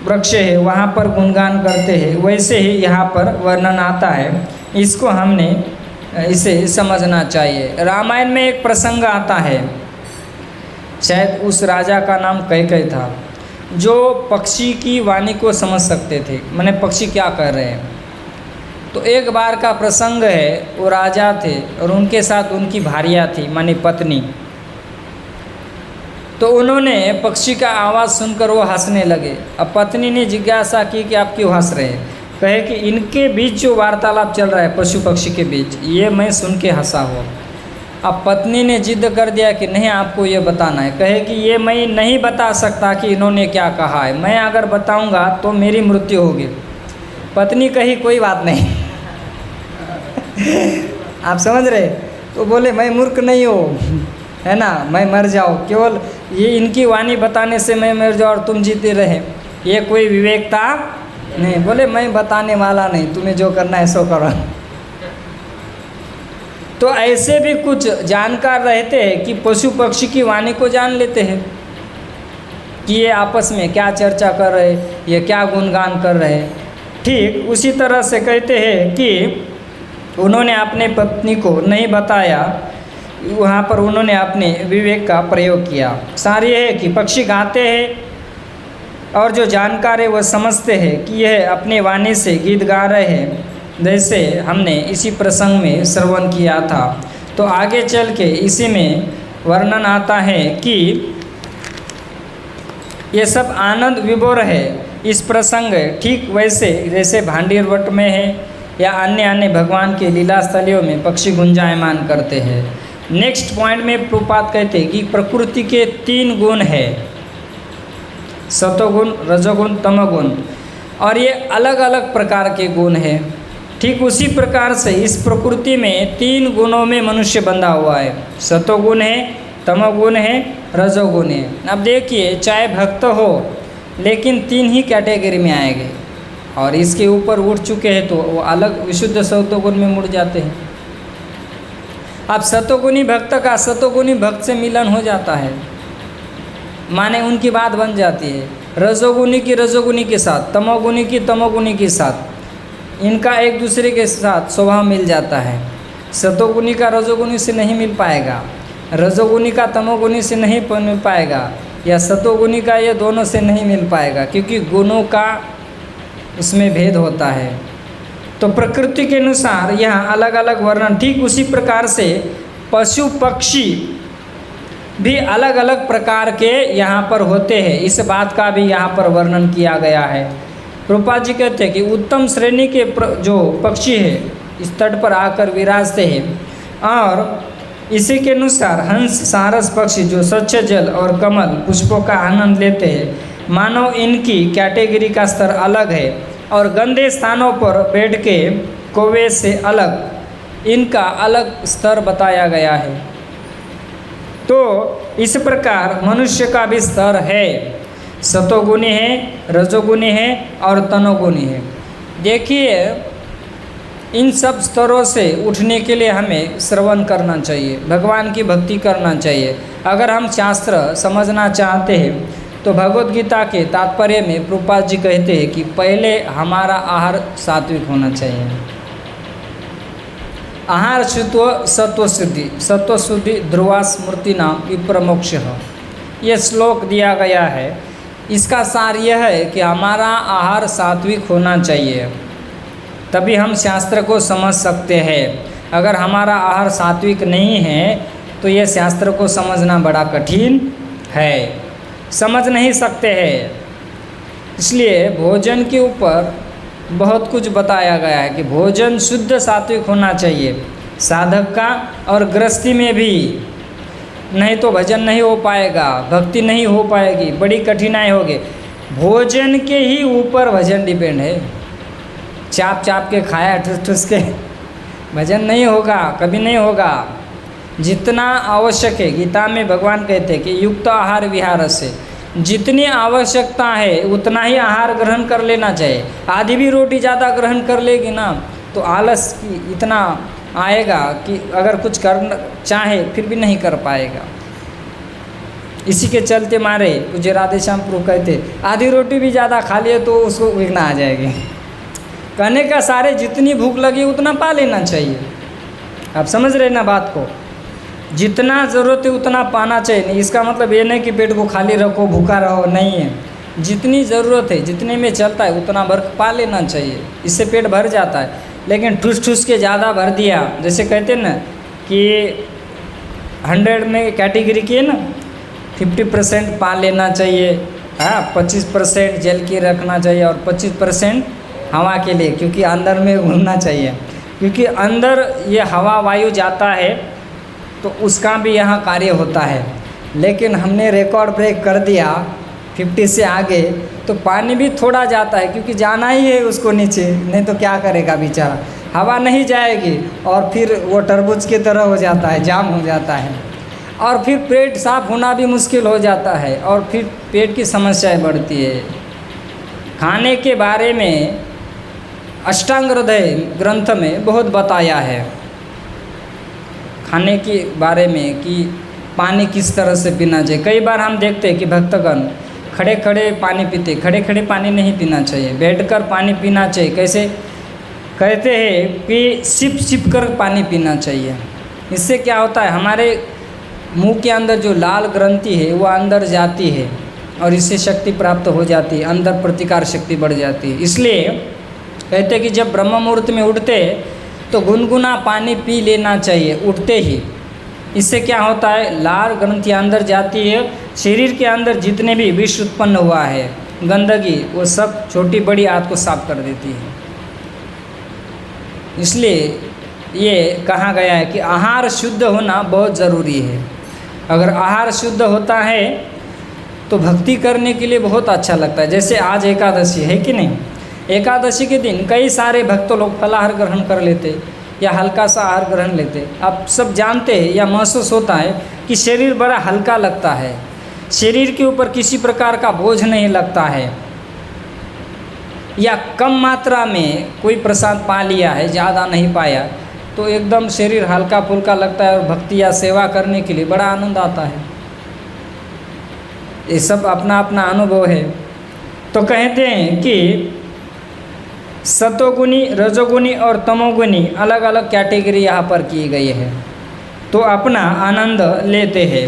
वृक्ष है वहाँ पर गुणगान करते हैं, वैसे ही यहाँ पर वर्णन आता है। इसको हमने इसे समझना चाहिए। रामायण में एक प्रसंग आता है, शायद उस राजा का नाम कैकेयी था, जो पक्षी की वाणी को समझ सकते थे, माने पक्षी क्या कर रहे हैं। तो एक बार का प्रसंग है, वो राजा थे और उनके साथ उनकी भार्या थी, माने पत्नी। तो उन्होंने पक्षी का आवाज़ सुनकर वो हंसने लगे। अब पत्नी ने जिज्ञासा की कि आप क्यों हंस रहे हैं। कहे कि इनके बीच जो वार्तालाप चल रहा है पशु पक्षी के बीच, ये मैं सुन के हंसा हुआ। अब पत्नी ने जिद कर दिया कि नहीं आपको ये बताना है। कहे कि ये मैं नहीं बता सकता कि इन्होंने क्या कहा है, मैं अगर बताऊंगा तो मेरी मृत्यु होगी। पत्नी कही कोई बात नहीं आप समझ रहे। तो बोले मैं मूर्ख नहीं हूँ, है ना, मैं मर जाऊँ, केवल ये इनकी वाणी बताने से मैं मर जाऊँ और तुम जीते रहे, ये कोई विवेकता नहीं। बोले मैं बताने वाला नहीं, तुम्हें जो करना है सो करो। तो ऐसे भी कुछ जानकार रहते हैं कि पशु पक्षी की वाणी को जान लेते हैं कि ये आपस में क्या चर्चा कर रहे, ये क्या गुणगान कर रहे। ठीक उसी तरह से कहते हैं कि उन्होंने अपने पत्नी को नहीं बताया, वहाँ पर उन्होंने अपने विवेक का प्रयोग किया। सार ये है कि पक्षी गाते हैं और जो जानकार है वह समझते हैं कि यह अपने वाणी से गीत गा रहे हैं, जैसे हमने इसी प्रसंग में श्रवण किया था। तो आगे चल के इसी में वर्णन आता है कि ये सब आनंद विभोर है इस प्रसंग, ठीक वैसे जैसे भांडीर वट में है या अन्य अन्य भगवान के लीला स्थलियों में पक्षी गुंजायमान करते हैं। नेक्स्ट पॉइंट में प्रभुपाद कहते हैं कि प्रकृति के 3 गुण है, सतोगुण, रजोगुण, तमोगुण, और ये अलग अलग प्रकार के गुण हैं। ठीक उसी प्रकार से इस प्रकृति में 3 गुणों में मनुष्य बंधा हुआ है, सतोगुण है, तमोगुण है, रजोगुण है। अब देखिए चाहे भक्त हो लेकिन 3 ही कैटेगरी में आएंगे, और इसके ऊपर उठ चुके हैं तो वो अलग विशुद्ध सतोगुण में मुड़ जाते हैं। अब सतोगुणी भक्त का सतोगुणी भक्त से मिलन हो जाता है, माने उनकी बात बन जाती है। रजोगुणी की रजोगुणी के साथ, तमोगुणी की तमोगुणी के साथ, इनका एक दूसरे के साथ स्वभाव मिल जाता है। सतोगुणी का रजोगुणी से नहीं मिल पाएगा, रजोगुणी का तमोगुणी से नहीं मिल पाएगा, या सतोगुणी का ये दोनों से नहीं मिल पाएगा, क्योंकि गुणों का उसमें भेद होता है। तो प्रकृति के अनुसार यहाँ अलग अलग वर्णन। ठीक उसी प्रकार से पशु पक्षी भी अलग अलग प्रकार के यहाँ पर होते हैं, इस बात का भी यहाँ पर वर्णन किया गया है। प्रभुपाद जी कहते हैं कि उत्तम श्रेणी के जो पक्षी है इस तट पर आकर विराजते हैं, और इसी के अनुसार हंस, सारस पक्षी जो स्वच्छ जल और कमल पुष्पों का आनंद लेते हैं, मानो इनकी कैटेगरी का स्तर अलग है, और गंदे स्थानों पर बैठ के कौवे से अलग इनका अलग स्तर बताया गया है। तो इस प्रकार मनुष्य का भी स्तर है, सतोगुणी है, रजोगुणी है और तमोगुणी है। देखिए इन सब स्तरों से उठने के लिए हमें श्रवण करना चाहिए, भगवान की भक्ति करना चाहिए। अगर हम शास्त्र समझना चाहते हैं तो भगवद गीता के तात्पर्य में प्रभुपाद जी कहते हैं कि पहले हमारा आहार सात्विक होना चाहिए। आहार शुद्ध सत्वशुद्धि, सत्वशुद्धि ध्रुवा स्मृति नाम विप्रमोक्ष। ये श्लोक दिया गया है। इसका सार यह है कि हमारा आहार सात्विक होना चाहिए, तभी हम शास्त्र को समझ सकते हैं। अगर हमारा आहार सात्विक नहीं है तो यह शास्त्र को समझना बड़ा कठिन है, समझ नहीं सकते हैं। इसलिए भोजन के ऊपर बहुत कुछ बताया गया है कि भोजन शुद्ध सात्विक होना चाहिए साधक का, और गृहस्थी में भी, नहीं तो भजन नहीं हो पाएगा, भक्ति नहीं हो पाएगी, बड़ी कठिनाई होगी। भोजन के ही ऊपर भजन डिपेंड है। चाप चाप के खाया ठुस ठुस के भजन नहीं होगा, कभी नहीं होगा। जितना आवश्यक है, गीता में भगवान कहते हैं कि युक्त आहार विहार से, जितनी आवश्यकता है उतना ही आहार ग्रहण कर लेना चाहिए। आधी भी रोटी ज़्यादा ग्रहण कर लेगी ना तो आलस की इतना आएगा कि अगर कुछ करना चाहे फिर भी नहीं कर पाएगा। इसी के चलते मारे मुझे राधे श्याम प्रभु कहते आधी रोटी भी ज़्यादा खा लिए तो उसको विघ्न आ जाएगी। कहने का सारे जितनी भूख लगी उतना पा लेना चाहिए। आप समझ रहे ना बात को, जितना ज़रूरत है उतना पाना चाहिए। नहीं इसका मतलब ये नहीं कि पेट को खाली रखो भूखा रहो, नहीं है। जितनी ज़रूरत है, जितने में चलता है उतना भर पा लेना चाहिए, इससे पेट भर जाता है। लेकिन ठूस ठूस के ज़्यादा भर दिया, जैसे कहते हैं ना कि 100 में कैटेगरी की है ना, 50% पा लेना चाहिए, हाँ 25% जल की रखना चाहिए और 25% हवा के लिए, क्योंकि अंदर में घूमना चाहिए। क्योंकि अंदर ये हवा वायु जाता है तो उसका भी यहाँ कार्य होता है। लेकिन हमने रिकॉर्ड ब्रेक कर दिया 50 से आगे, तो पानी भी थोड़ा जाता है क्योंकि जाना ही है उसको नीचे, नहीं तो क्या करेगा बेचारा। हवा नहीं जाएगी और फिर वो तरबूज की तरह हो जाता है, जाम हो जाता है, और फिर पेट साफ होना भी मुश्किल हो जाता है, और फिर पेट की समस्याएं बढ़ती है। खाने के बारे में अष्टांग हृदय ग्रंथ में बहुत बताया है, खाने के बारे में कि पानी किस तरह से पीना चाहिए। कई बार हम देखते हैं कि भक्तगण खड़े खड़े पानी पीते, खड़े खड़े पानी नहीं पीना चाहिए, बैठकर पानी पीना चाहिए। कैसे कहते हैं कि सिप सिप कर पानी पीना चाहिए। इससे क्या होता है, हमारे मुंह के अंदर जो लाल ग्रंथि है वो अंदर जाती है और इससे शक्ति प्राप्त हो जाती है, अंदर प्रतिकार शक्ति बढ़ जाती है। इसलिए कहते हैं कि जब ब्रह्म मुहूर्त में उठते तो गुनगुना पानी पी लेना चाहिए उठते ही। इससे क्या होता है, लाल ग्रंथि अंदर जाती है, शरीर के अंदर जितने भी विष उत्पन्न हुआ है, गंदगी, वो सब छोटी बड़ी आंत को साफ कर देती है। इसलिए ये कहा गया है कि आहार शुद्ध होना बहुत ज़रूरी है। अगर आहार शुद्ध होता है तो भक्ति करने के लिए बहुत अच्छा लगता है। जैसे आज एकादशी है कि नहीं, एकादशी के दिन कई सारे भक्त लोग फलाहार ग्रहण कर लेते या हल्का सा आहार ग्रहण लेते। आप सब जानते हैं या महसूस होता है कि शरीर बड़ा हल्का लगता है, शरीर के ऊपर किसी प्रकार का बोझ नहीं लगता है, या कम मात्रा में कोई प्रसाद पा लिया है, ज़्यादा नहीं पाया, तो एकदम शरीर हल्का फुल्का लगता है और भक्ति या सेवा करने के लिए बड़ा आनंद आता है। ये सब अपना अपना अनुभव है। तो कहते हैं कि सतोगुणी, रजोगुणी और तमोगुणी अलग अलग कैटेगरी यहाँ पर की गई है, तो अपना आनंद लेते हैं।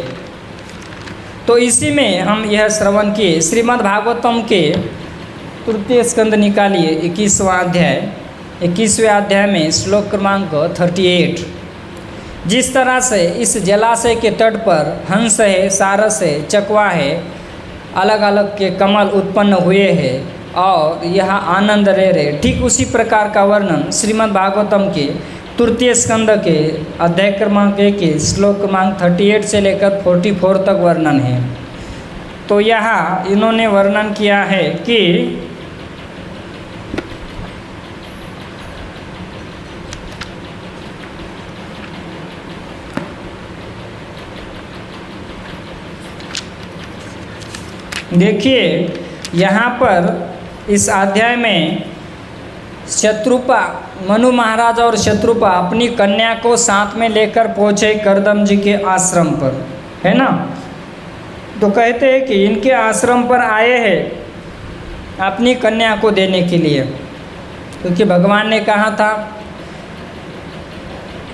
तो इसी में हम यह श्रवण किए। श्रीमद् भागवतम के तृतीय स्कंद निकालिए 21वां अध्याय, 21वें अध्याय में श्लोक क्रमांक 38। जिस तरह से इस जलाशय के तट पर हंस है, सारस है, चकवा है, अलग अलग के कमल उत्पन्न हुए हैं और यहाँ आनंद ले रहे, ठीक उसी प्रकार का वर्णन श्रीमद् भागवतम के तृतीय स्कंद के अध्याय क्रमांक 1 श्लोक क्रमांक 38 से लेकर 44 तक वर्णन है। तो यहाँ इन्होंने वर्णन किया है कि देखिए यहाँ पर इस अध्याय में शत्रुपा, मनु महाराज और शत्रुपा अपनी कन्या को साथ में लेकर पहुँचे करदम जी के आश्रम पर, है ना। तो कहते हैं कि इनके आश्रम पर आए हैं अपनी कन्या को देने के लिए, क्योंकि भगवान ने कहा था,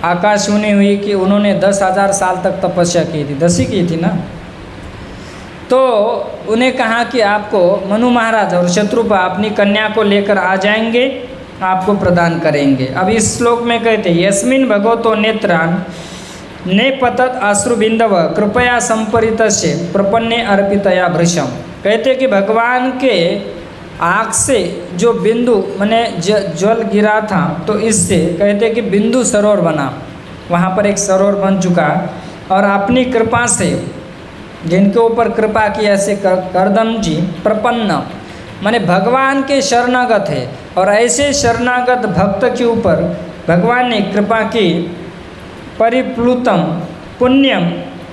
आकाश सुनी हुई कि उन्होंने 10,000 साल तक तपस्या की थी, 10 ही की थी ना। तो उन्हें कहा कि आपको मनु महाराज और शत्रुपा अपनी कन्या को लेकर आ जाएंगे, आपको प्रदान करेंगे। अब इस श्लोक में कहते हैं, यस्मिन् भगवतो नेत्रान् ने पतत अश्रुबिंदव कृपया संपरितस्य प्रपन्ने अर्पितया भृशम। कहते कि भगवान के आँख से जो बिंदु माने जल गिरा था, तो इससे कहते कि बिंदु सरोवर बना, वहाँ पर एक सरोवर बन चुका। और अपनी कृपा से जिनके ऊपर कृपा की, ऐसे करदम जी प्रपन्न माने भगवान के शरणागत है, और ऐसे शरणागत भक्त के ऊपर भगवान ने कृपा की। परिप्लुतम पुण्यम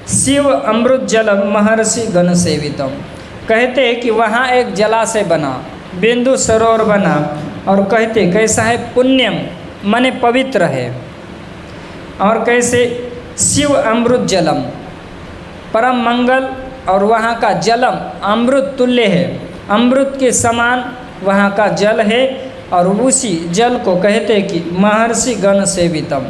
शिव अमृत जलम महर्षि गण सेवितम, कहते कि वहाँ एक जलाशय बना, बिंदु सरोवर बना, और कहते कैसा है, पुण्यम माने पवित्र है, और कैसे शिव अमृत जलम परम मंगल, और वहाँ का जलम अमृत तुल्य है, अमृत के समान वहाँ का जल है। और उसी जल को कहते कि महर्षि गण सेवितम,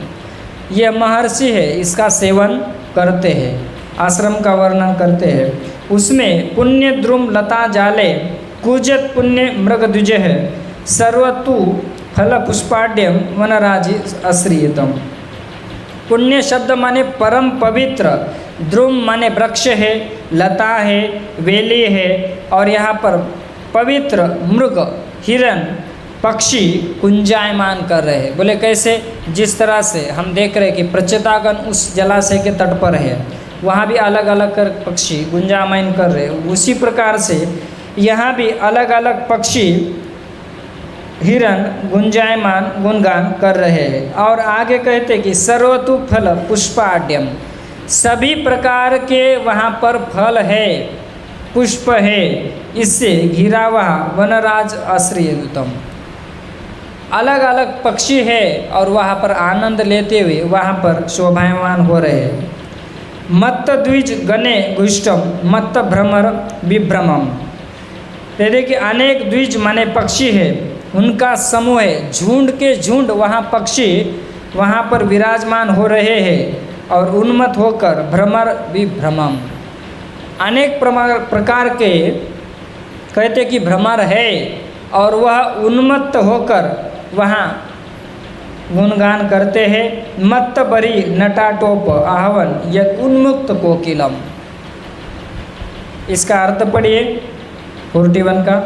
ये महर्षि है, इसका सेवन करते हैं, आश्रम का वर्णन करते हैं। उसमें पुण्य द्रुम लता जाले कूजत पुण्य मृग द्विज है, सर्वतु फल पुष्पाड्यम वनराजी आश्रियतम। पुण्य शब्द माने परम पवित्र, द्रुम माने वृक्ष है, लता है, वेली है, और यहाँ पर पवित्र मृग हिरण पक्षी कुंजायमान कर रहे हैं। बोले कैसे, जिस तरह से हम देख रहे हैं कि प्रचेतागण उस जलाशय के तट पर है, वहाँ भी अलग अलग कर पक्षी गुंजायमान कर रहे हैं, उसी प्रकार से यहाँ भी अलग अलग पक्षी हिरण गुंजायमान गुणगान कर रहे हैं। और आगे कहते कि सर्वतु फल पुष्पाड्यम, सभी प्रकार के वहाँ पर फल है, पुष्प है, इससे घिरा हुआ वनराज आश्रयतम, अलग अलग पक्षी है, और वहाँ पर आनंद लेते हुए वहाँ पर शोभायमान हो रहे हैं। मत्त द्विज गणे गुष्टम मत्त भ्रमर विभ्रमम, कहते कि अनेक द्विज माने पक्षी है, उनका समूह है, झुंड के झुंड वहाँ पक्षी वहाँ पर विराजमान हो रहे हैं, और उन्मत्त होकर भ्रमर विभ्रमम, अनेक प्रकार के कहते कि भ्रमर है, और वह उन्मत्त होकर वहाँ गुणगान करते हैं। मत्त बरी नटाटोप आहवन यद उन्मुक्त कोकिलम, इसका अर्थ पढ़िए 41 का।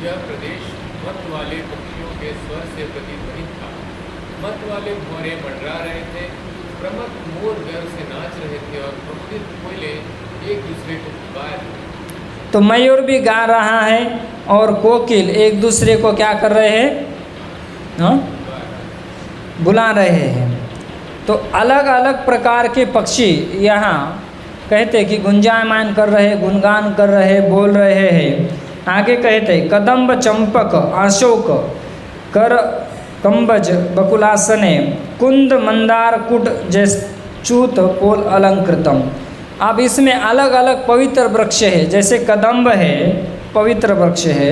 यह प्रदेश मत वाले पक्षियों के स्वर से प्रतिध्वनित था, मत वाले भौरे मंडरा रहे थे, प्रमत्त मोर गर्व से नाच रहे थे, और प्रमुदित कोयले एक दूसरे को पुकार। तो मयूर भी गा रहा है, और कोकिल एक दूसरे को क्या कर रहे हैं, हाँ, बुला रहे हैं। तो अलग अलग प्रकार के पक्षी यहाँ कहते कि गुंजायमान कर रहे, गुणगान कर रहे, बोल रहे हैं। आगे कहते कदम्ब चंपक अशोक कर कंबज बकुलासने कुंद मंदार कुट जैचूत पोल अलंकृतम। अब इसमें अलग अलग पवित्र वृक्ष है, जैसे कदम्ब है पवित्र वृक्ष है,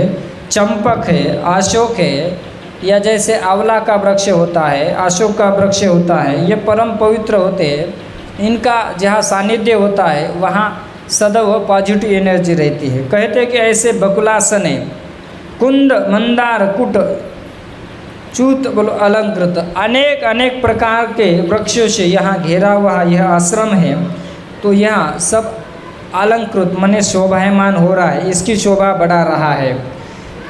चंपक है, अशोक है, या जैसे आंवला का वृक्ष होता है, अशोक का वृक्ष होता है, ये परम पवित्र होते हैं। इनका जहाँ सानिध्य होता है वहाँ सदैव पॉजिटिव एनर्जी रहती है। कहते हैं कि ऐसे बकुलासन है, कुंद मंदार कुट चूत बोलो अलंकृत, अनेक अनेक प्रकार के वृक्षों से यहाँ घेरा हुआ यह आश्रम है। तो यहाँ सब अलंकृत माने शोभायमान हो रहा है, इसकी शोभा बढ़ा रहा है।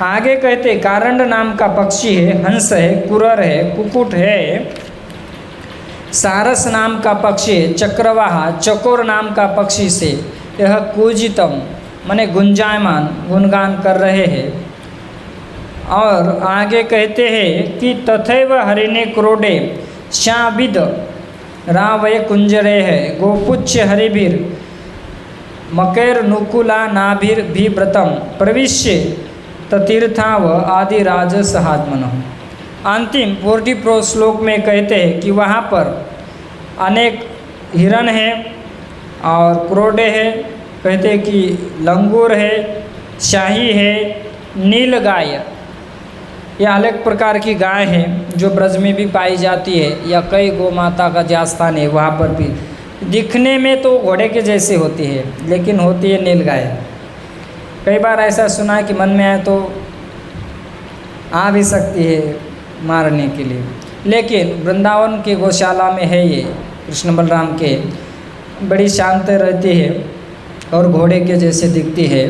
आगे कहते कारंड नाम का पक्षी है, हंस है, कुरर है, कुकुट है, सारस नाम का पक्षी है, चक्रवाहा, चकोर नाम का पक्षी से यह कूजितम माने गुंजायमान गुणगान कर रहे हैं। और आगे कहते हैं कि तथैव हरिणे क्रोडे श्याविद रावय कुंजरे है, गोपुच्छ हरिभिर मकर नुकुला नाभिर भी व्रतम प्रविश्य ततीर्थाव आदि राज सहात्मन। अंतिम 44 श्लोक में कहते हैं कि वहाँ पर अनेक हिरण हैं और क्रोडे हैं, कहते हैं कि लंगूर है, शाही है, नील गाय, यह अलग प्रकार की गाय है जो ब्रज में भी पाई जाती है, या कई गौ माता का जहाँ स्थान है वहाँ पर भी। दिखने में तो घोड़े के जैसी होती है, लेकिन होती है नील गाय। कई बार ऐसा सुना है कि मन में आए तो आ भी सकती है मारने के लिए, लेकिन वृंदावन के गौशाला में है ये, कृष्ण बलराम के, बड़ी शांत रहती है और घोड़े के जैसे दिखती है।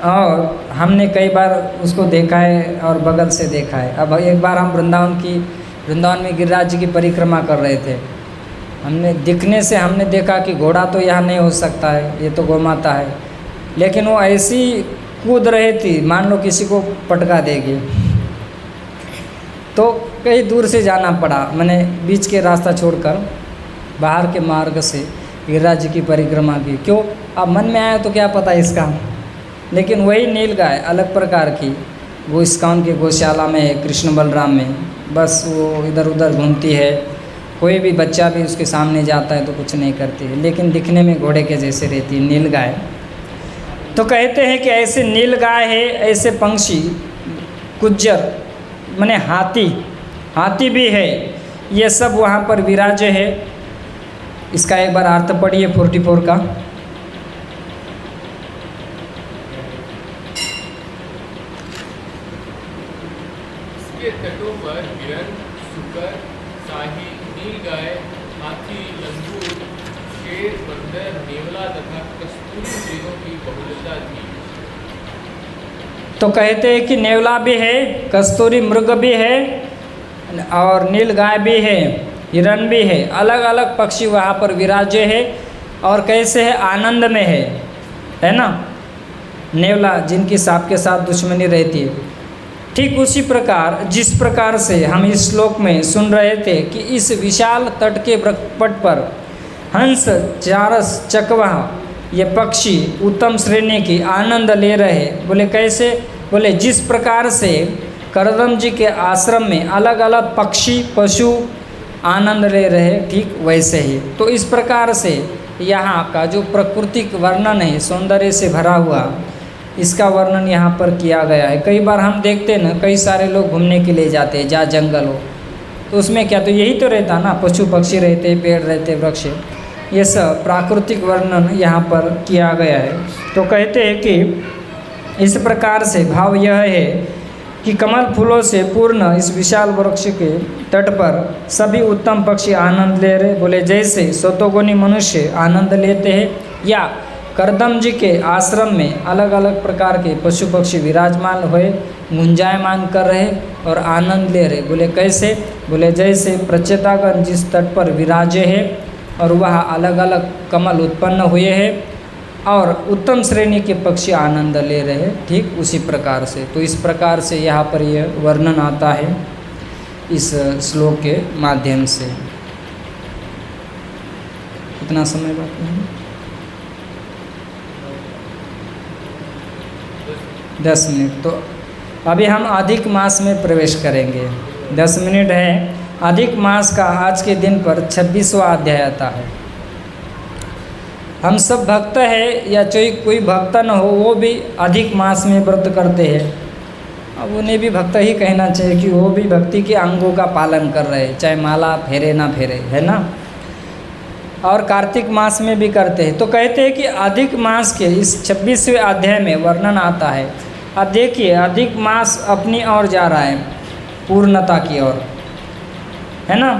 और हमने कई बार उसको देखा है और बगल से देखा है। अब एक बार हम वृंदावन में गिरिराज जी की परिक्रमा कर रहे थे। हमने दिखने से हमने देखा कि घोड़ा तो यहाँ नहीं हो सकता है, ये तो गौ माता है, लेकिन वो ऐसी कूद रही थी मान लो किसी को पटका देगी। तो कहीं दूर से जाना पड़ा, मैंने बीच के रास्ता छोड़कर बाहर के मार्ग से गिरिराज जी की परिक्रमा की। क्यों? अब मन में आया तो क्या पता इसका, लेकिन वही नीलगाय अलग प्रकार की, वो इस्कॉन के गौशाला में है, कृष्ण बलराम में, बस वो इधर उधर घूमती है। कोई भी बच्चा भी उसके सामने जाता है तो कुछ नहीं करती है, लेकिन दिखने में घोड़े के जैसे रहती है, नीलगाय। तो कहते हैं कि ऐसे नीलगाय है, ऐसे पंक्षी, गुज्जर माने हाथी भी है, ये सब वहाँ पर विराजे है। इसका एक बार अर्थ पढ़िए 44 का। इसके तटों पर हिरण, सुकर, शाही, नीलगाय, हाथी, लंगूर, शेर, बंदर, नेवला तथा कस्तूरी मृगों की बहुलता थी। तो कहते हैं कि नेवला भी है, कस्तूरी मृग भी है और नीलगाय भी है, हिरण भी है, अलग अलग पक्षी वहाँ पर विराजे है। और कैसे है? आनंद में है ना। नेवला जिनकी सांप के साथ दुश्मनी रहती है। ठीक उसी प्रकार जिस प्रकार से हम इस श्लोक में सुन रहे थे कि इस विशाल तट के पट पर हंस, चारस, चकवा ये पक्षी उत्तम श्रेणी की आनंद ले रहे। बोले कैसे? बोले जिस प्रकार से करदम जी के आश्रम में अलग अलग पक्षी पशु आनंद ले रहे, ठीक वैसे ही। तो इस प्रकार से यहाँ का जो प्राकृतिक वर्णन है, सौंदर्य से भरा हुआ, इसका वर्णन यहाँ पर किया गया है। कई बार हम देखते हैं ना, कई सारे लोग घूमने के लिए जाते हैं जहाँ जंगल हो, तो उसमें क्या, तो यही तो रहता ना, पशु पक्षी रहते, पेड़ रहते, वृक्ष, ये सब प्राकृतिक वर्णन यहाँ पर किया गया है। तो कहते हैं कि इस प्रकार से भाव यह है कि कमल फूलों से पूर्ण इस विशाल वृक्ष के तट पर सभी उत्तम पक्षी आनंद ले रहे। बोले जैसे सतोगुणी मनुष्य आनंद लेते हैं, या करदम जी के आश्रम में अलग अलग प्रकार के पशु पक्षी विराजमान हुए, गुंजायमान कर रहे और आनंद ले रहे। बोले कैसे? बोले जैसे प्रचेतागण जिस तट पर विराजे हैं और वह अलग अलग कमल उत्पन्न हुए हैं और उत्तम श्रेणी के पक्षी आनंद ले रहे हैं, ठीक उसी प्रकार से। तो इस प्रकार से यहाँ पर यह वर्णन आता है इस श्लोक के माध्यम से। कितना समय बाकी है? 10 मिनट। तो अभी हम अधिक मास में प्रवेश करेंगे। 10 मिनट है। अधिक मास का आज के दिन पर 26वां अध्याय आता है। हम सब भक्त है या कोई भक्त न हो, वो भी अधिक मास में व्रत करते हैं। अब उन्हें भी भक्त ही कहना चाहिए कि वो भी भक्ति के अंगों का पालन कर रहे हैं, चाहे माला फेरे ना फेरे, है ना। और कार्तिक मास में भी करते हैं। तो कहते हैं कि अधिक मास के इस 26वें अध्याय में वर्णन आता है। अब देखिए, अधिक मास अपनी ओर जा रहा है, पूर्णता की ओर, है ना।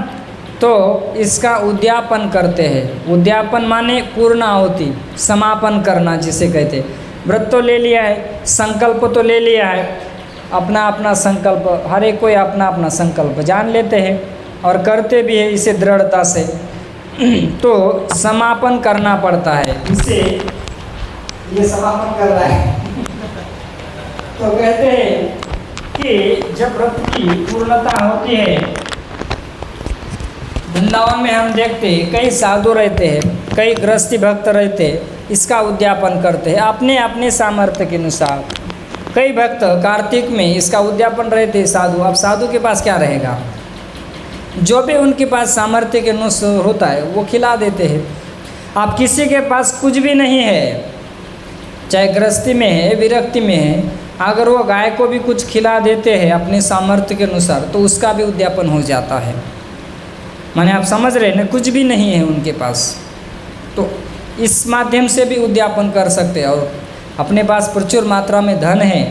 तो इसका उद्यापन करते हैं। उद्यापन माने पूर्ण आहुति, समापन करना जिसे कहते हैं। व्रत तो ले लिया है, संकल्प तो ले लिया है, अपना अपना संकल्प, हर एक कोई अपना अपना संकल्प जान लेते हैं और करते भी है इसे दृढ़ता से। तो समापन करना पड़ता है इसे, ये समापन कर रहा है। तो कहते हैं कि जब व्रत की पूर्णता होती है, वृंदावन में हम देखते हैं कई साधु रहते हैं, कई गृहस्थी भक्त रहते हैं, इसका उद्यापन करते हैं अपने अपने सामर्थ्य के अनुसार। कई भक्त कार्तिक में इसका उद्यापन रहते हैं साधु। अब साधु के पास क्या रहेगा, जो भी उनके पास सामर्थ्य के अनुसार होता है वो खिला देते हैं। अब किसी के पास कुछ भी नहीं है, चाहे गृहस्थी में है, विरक्ति में है, अगर वो गाय को भी कुछ खिला देते हैं अपने सामर्थ्य के अनुसार, तो उसका भी उद्यापन हो जाता है। माने आप समझ रहे हैं ना, कुछ भी नहीं है उनके पास, तो इस माध्यम से भी उद्यापन कर सकते हैं। और अपने पास प्रचुर मात्रा में धन है,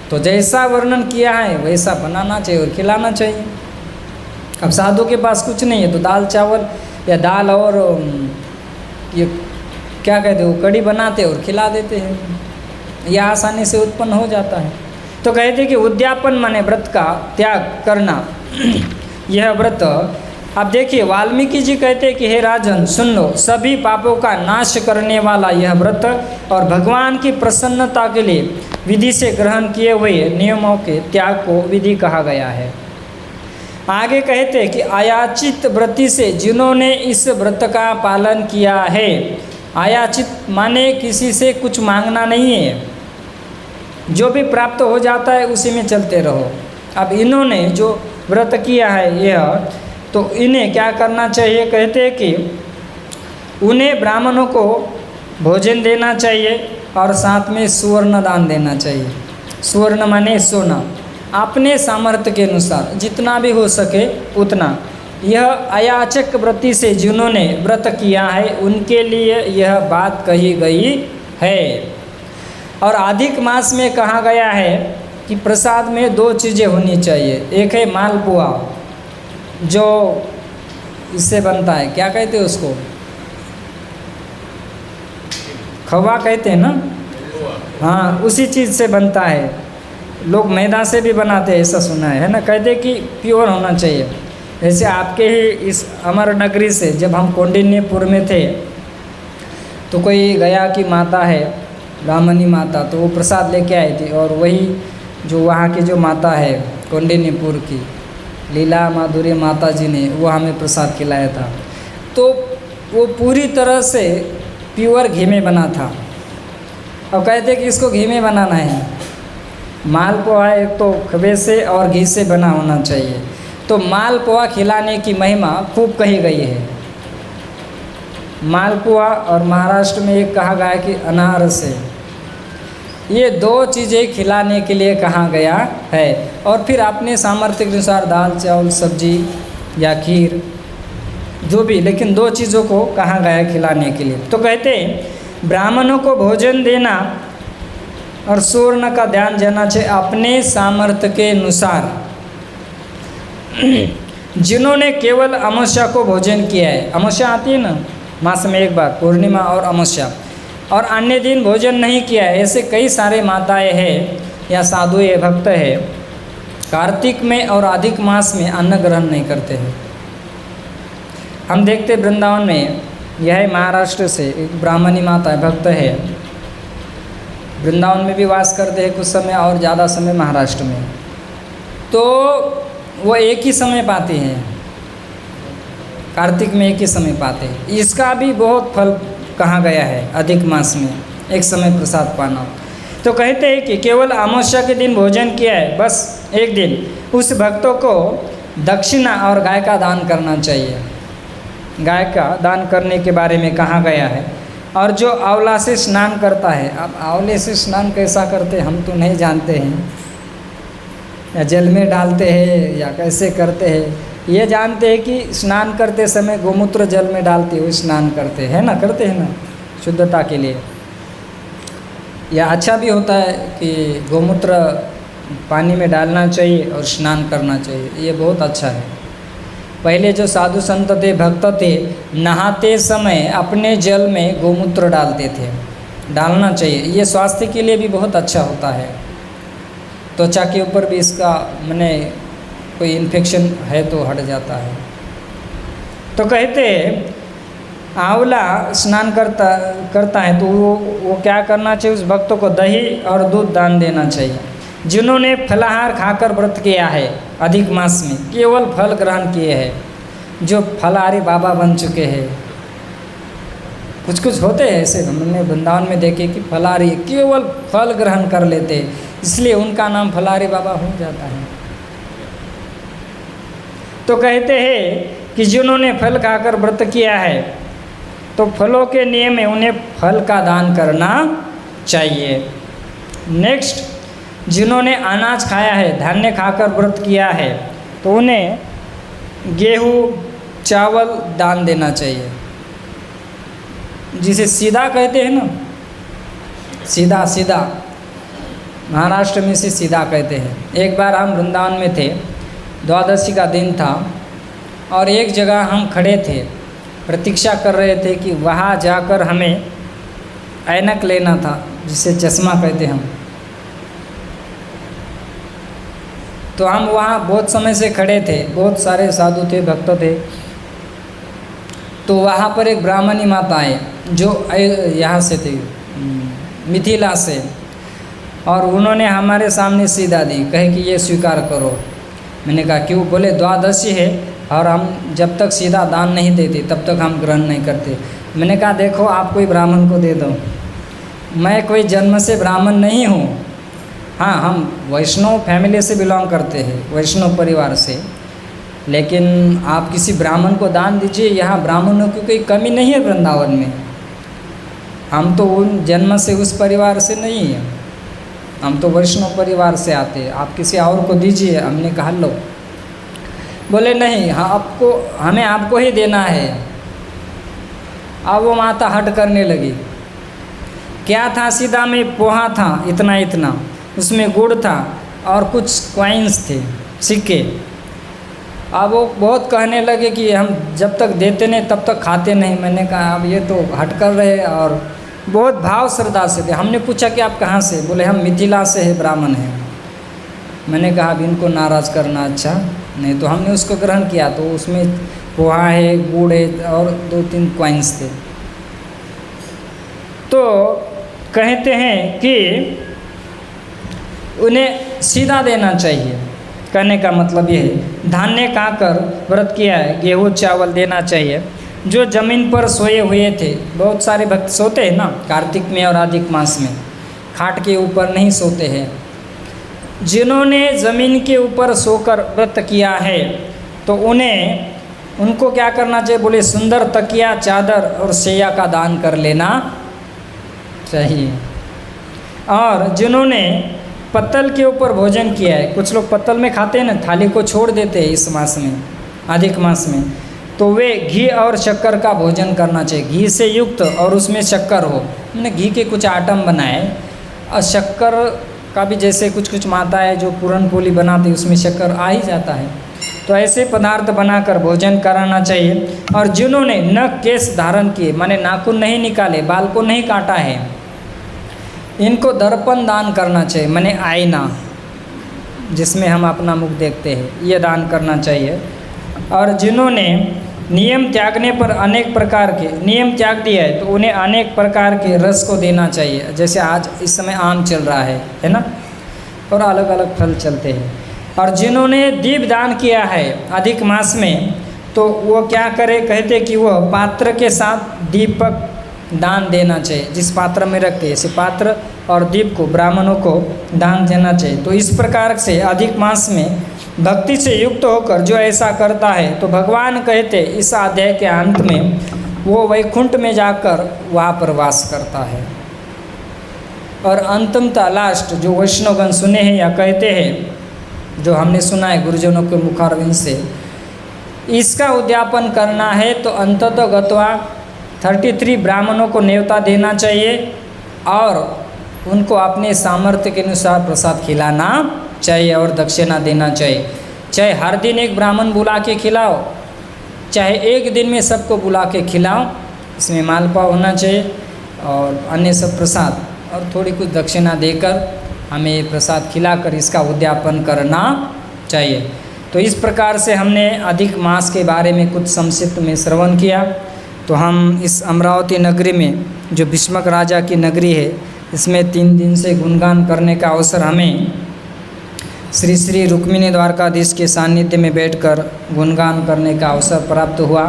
तो जैसा वर्णन किया है वैसा बनाना चाहिए और खिलाना चाहिए। अब साधु के पास कुछ नहीं है, तो दाल चावल या दाल और ये क्या कहते हो, कड़ी बनाते और खिला देते हैं, यह आसानी से उत्पन्न हो जाता है। तो कहते कि उद्यापन माने व्रत का त्याग करना। यह व्रत, अब देखिए वाल्मीकि जी कहते हैं कि हे राजन सुन लो, सभी पापों का नाश करने वाला यह व्रत और भगवान की प्रसन्नता के लिए विधि से ग्रहण किए हुए नियमों के त्याग को विधि कहा गया है। आगे कहते हैं कि आयाचित व्रति से जिन्होंने इस व्रत का पालन किया है, आयाचित माने किसी से कुछ मांगना नहीं है, जो भी प्राप्त हो जाता है उसी में चलते रहो। अब इन्होंने जो व्रत किया है यह, तो इन्हें क्या करना चाहिए, कहते हैं कि उन्हें ब्राह्मणों को भोजन देना चाहिए और साथ में सुवर्ण दान देना चाहिए। सुवर्ण माने सोना, अपने सामर्थ्य के अनुसार जितना भी हो सके उतना। यह अयाचक व्रति से जिन्होंने व्रत किया है उनके लिए यह बात कही गई है। और अधिक मास में कहा गया है कि प्रसाद में 2 चीज़ें होनी चाहिए। एक है मालपुआ, जो इससे बनता है, क्या कहते हैं उसको, खवा कहते हैं ना, हाँ उसी चीज़ से बनता है। लोग मैदा से भी बनाते हैं, ऐसा सुना है ना। कहते कि प्योर होना चाहिए। जैसे आपके ही इस अमर नगरी से जब हम कौंडिन्यपुर में थे तो कोई गया की माता है, ब्राह्मणी माता, तो वो प्रसाद लेके आई थी, और वही जो वहाँ की जो माता है कौंडिन्यपुर की लीला माधुरी माता जी ने वो हमें प्रसाद खिलाया था। तो वो पूरी तरह से प्योर घी में बना था। और कहते कि इसको घी में बनाना है। मालपुआ एक तो खबे से और घी से बना होना चाहिए। तो मालपुआ खिलाने की महिमा खूब कही गई है। मालपुआ और महाराष्ट्र में एक कहा गया कि अनारस है। ये 2 चीज़ें खिलाने के लिए कहा गया है। और फिर अपने सामर्थ्य के अनुसार दाल चावल सब्जी या खीर जो भी, लेकिन 2 चीज़ों को कहा गया है खिलाने के लिए। तो कहते हैं ब्राह्मणों को भोजन देना और सुवर्ण का ध्यान देना चाहिए अपने सामर्थ्य के अनुसार। जिन्होंने केवल अमावस्या को भोजन किया है, अमावस्या आती है ना मास में एक बार, पूर्णिमा और अमावस्या, और अन्य दिन भोजन नहीं किया है, ऐसे कई सारे माताएं हैं या साधु या भक्त है, कार्तिक में और अधिक मास में अन्न ग्रहण नहीं करते हैं। हम देखते वृंदावन में, यह महाराष्ट्र से एक ब्राह्मणी माता है, भक्त है, वृंदावन में भी वास करते हैं कुछ समय और ज़्यादा समय महाराष्ट्र में। तो वो एक ही समय पाते हैं, कार्तिक में एक ही समय पाते हैं। इसका भी बहुत फल कहा गया है, अधिक मास में एक समय प्रसाद पाना। तो कहते हैं कि केवल अमावस्या के दिन भोजन किया है, बस एक दिन, उस भक्तों को दक्षिणा और गाय का दान करना चाहिए। गाय का दान करने के बारे में कहा गया है। और जो आंवला से स्नान करता है, अब आंवले से स्नान कैसा करते हम तो नहीं जानते हैं, या जल में डालते हैं या कैसे करते हैं, ये जानते हैं कि स्नान करते समय गोमूत्र जल में डालते हुए स्नान करते हैं ना, करते हैं ना शुद्धता के लिए। या अच्छा भी होता है कि गोमूत्र पानी में डालना चाहिए और स्नान करना चाहिए, ये बहुत अच्छा है। पहले जो साधु संत थे, भक्त थे, नहाते समय अपने जल में गोमूत्र डालते थे, डालना चाहिए, ये स्वास्थ्य के लिए भी बहुत अच्छा होता है। त्वचा के ऊपर भी इसका माने कोई इन्फेक्शन है तो हट जाता है। तो कहते आंवला स्नान करता है तो वो क्या करना चाहिए, उस भक्त को दही और दूध दान देना चाहिए। जिन्होंने फलाहार खाकर व्रत किया है अधिक मास में, केवल फल ग्रहण किए हैं, जो फलाहारी बाबा बन चुके हैं, कुछ कुछ होते हैं ऐसे, हमने वृंदावन में देखे कि फलाहारी केवल फल ग्रहण कर लेते हैं, इसलिए उनका नाम फलाहारी बाबा हो जाता है। तो कहते हैं कि जिन्होंने फल खाकर व्रत किया है तो फलों के नियम में उन्हें फल का दान करना चाहिए। नेक्स्ट, जिन्होंने अनाज खाया है, धान्य खाकर व्रत किया है, तो उन्हें गेहूँ चावल दान देना चाहिए, जिसे सीधा कहते हैं ना, सीधा सीधा, महाराष्ट्र में से सीधा कहते हैं। एक बार हम वृंदावन में थे, द्वादशी का दिन था, और एक जगह हम खड़े थे, प्रतीक्षा कर रहे थे कि वहाँ जाकर हमें ऐनक लेना था, जिसे चश्मा कहते हम। तो हम वहाँ बहुत समय से खड़े थे, बहुत सारे साधु थे, भक्त थे। तो वहाँ पर एक ब्राह्मणी माता है जो यहाँ से थी, मिथिला से, और उन्होंने हमारे सामने सीधा दी, कहे कि ये स्वीकार करो। मैंने कहा क्यों? बोले द्वादशी है और हम जब तक सीधा दान नहीं देते तब तक हम ग्रहण नहीं करते। मैंने कहा देखो आप कोई ब्राह्मण को दे दो, मैं कोई जन्म से ब्राह्मण नहीं हूँ। हाँ, हम वैष्णव फैमिली से बिलोंग करते हैं, वैष्णव परिवार से, लेकिन आप किसी ब्राह्मण को दान दीजिए। यहाँ ब्राह्मणों की कोई कमी नहीं है वृंदावन में। हम तो उन जन्म से उस परिवार से नहीं हैं, हम तो वैष्णव परिवार से आते हैं, आप किसी और को दीजिए। हमने कहा लो। बोले नहीं, हाँ आपको, हमें आपको ही देना है। अब वो माता हट करने लगी। क्या था? सीधा में पोहा था इतना इतना, उसमें गुड़ था और कुछ कॉइन्स थे, सिक्के। अब वो बहुत कहने लगे कि हम जब तक देते नहीं तब तक खाते नहीं। मैंने कहा अब ये तो हट कर रहे, और बहुत भाव श्रद्धा से थे। हमने पूछा कि आप कहाँ से? बोले हम मिथिला से है, ब्राह्मण हैं। मैंने कहा अब इनको नाराज़ करना अच्छा नहीं, तो हमने उसको ग्रहण किया। तो उसमें पोहा है, गुड़ है और 2-3 कॉइन्स थे। तो कहते हैं कि उन्हें सीधा देना चाहिए। कहने का मतलब ये है, धान्य खाकर व्रत किया है, गेहूँ चावल देना चाहिए। जो ज़मीन पर सोए हुए थे, बहुत सारे भक्त सोते हैं ना कार्तिक में और अधिक मास में, खाट के ऊपर नहीं सोते हैं। जिन्होंने ज़मीन के ऊपर सोकर व्रत किया है तो उनको क्या करना चाहिए? बोले सुंदर तकिया, चादर और शैया का दान कर लेना चाहिए। और जिन्होंने पत्तल के ऊपर भोजन किया है, कुछ लोग पत्तल में खाते हैं ना, थाली को छोड़ देते हैं इस मास में, अधिक मास में, तो वे घी और शक्कर का भोजन करना चाहिए। घी से युक्त और उसमें शक्कर हो। हमने घी के कुछ आइटम बनाए, और शक्कर का भी जैसे कुछ कुछ माता है जो पूरन पोली बनाती, उसमें शक्कर आ ही जाता है। तो ऐसे पदार्थ बनाकर भोजन कराना चाहिए। और जिन्होंने नख केस धारण किए, माने नाखून नहीं निकाले, बाल को नहीं काटा है, इनको दर्पण दान करना चाहिए, माने आईना जिसमें हम अपना मुख देखते हैं, ये दान करना चाहिए। और जिन्होंने नियम त्यागने पर अनेक प्रकार के नियम त्याग दिया है तो उन्हें अनेक प्रकार के रस को देना चाहिए। जैसे आज इस समय आम चल रहा है ना, और अलग अलग फल चलते हैं। और जिन्होंने दीप दान किया है अधिक मास में, तो वो क्या करे? कहते कि वह पात्र के साथ दीपक दान देना चाहिए। जिस पात्र में रखते हैं, ऐसे पात्र और दीप को ब्राह्मणों को दान देना चाहिए। तो इस प्रकार से अधिक मास में भक्ति से युक्त होकर जो ऐसा करता है, तो भगवान कहते इस अध्याय के अंत में वो वैकुंठ में जाकर वहाँ पर वास करता है। और अंतिमता लास्ट जो वैष्णवगण सुने हैं या कहते हैं, जो हमने सुना है गुरुजनों के मुखारविंद से, इसका उद्यापन करना है तो अंततः गत्वा 33 ब्राह्मणों को न्योता देना चाहिए और उनको अपने सामर्थ्य के अनुसार प्रसाद खिलाना चाहिए और दक्षिणा देना चाहिए। चाहे हर दिन एक ब्राह्मण बुला के खिलाओ, चाहे एक दिन में सबको बुला के खिलाओ, इसमें मालपुआ होना चाहिए और अन्य सब प्रसाद, और थोड़ी कुछ दक्षिणा देकर हमें ये प्रसाद खिलाकर इसका उद्यापन करना चाहिए। तो इस प्रकार से हमने अधिक मास के बारे में कुछ संक्षिप्त में श्रवण किया। तो हम इस अमरावती नगरी में, जो भीष्मक राजा की नगरी है, इसमें 3 दिन से गुणगान करने का अवसर हमें श्री श्री रुक्मिणी द्वारकाधीश के सानिध्य में बैठकर गुणगान करने का अवसर प्राप्त हुआ।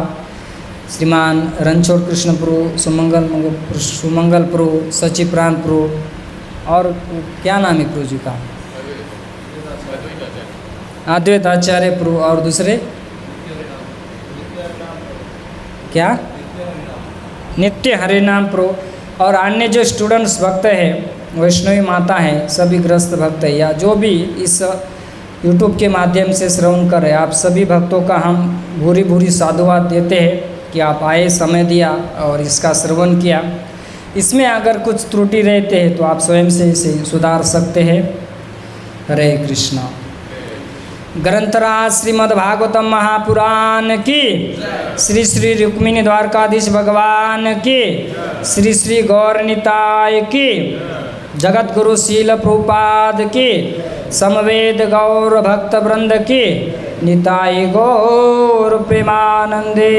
श्रीमान रणछोड़ कृष्ण प्रभु, सुमंगल प्रभु, सचिप्राण प्रभु, और क्या नाम है प्रभु जी का? अद्वैत आचार्य प्रभु, और दूसरे क्या? नित्य हरिनाम प्रभु, और अन्य जो स्टूडेंट्स भक्त हैं, वैष्णवी माता हैं, सभी ग्रस्त भक्त हैं, या जो भी इस YouTube के माध्यम से श्रवण कर रहे हैं, आप सभी भक्तों का हम भूरी भूरी साधुवाद देते हैं कि आप आए, समय दिया और इसका श्रवण किया। इसमें अगर कुछ त्रुटि रहते हैं तो आप स्वयं से इसे सुधार सकते हैं। हरे कृष्णा। ग्रंथराज श्रीमद्भागवतम महापुराण की, श्री श्री रुक्मिणी द्वारकाधीश भगवान की, श्री श्री गौर निताय की, जगत गुरु शील प्रभुपाद की, समवेद गौर भक्त वृंद की, निताय गौर प्रेमानंदे।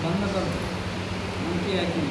बंद करो, उनकी है कि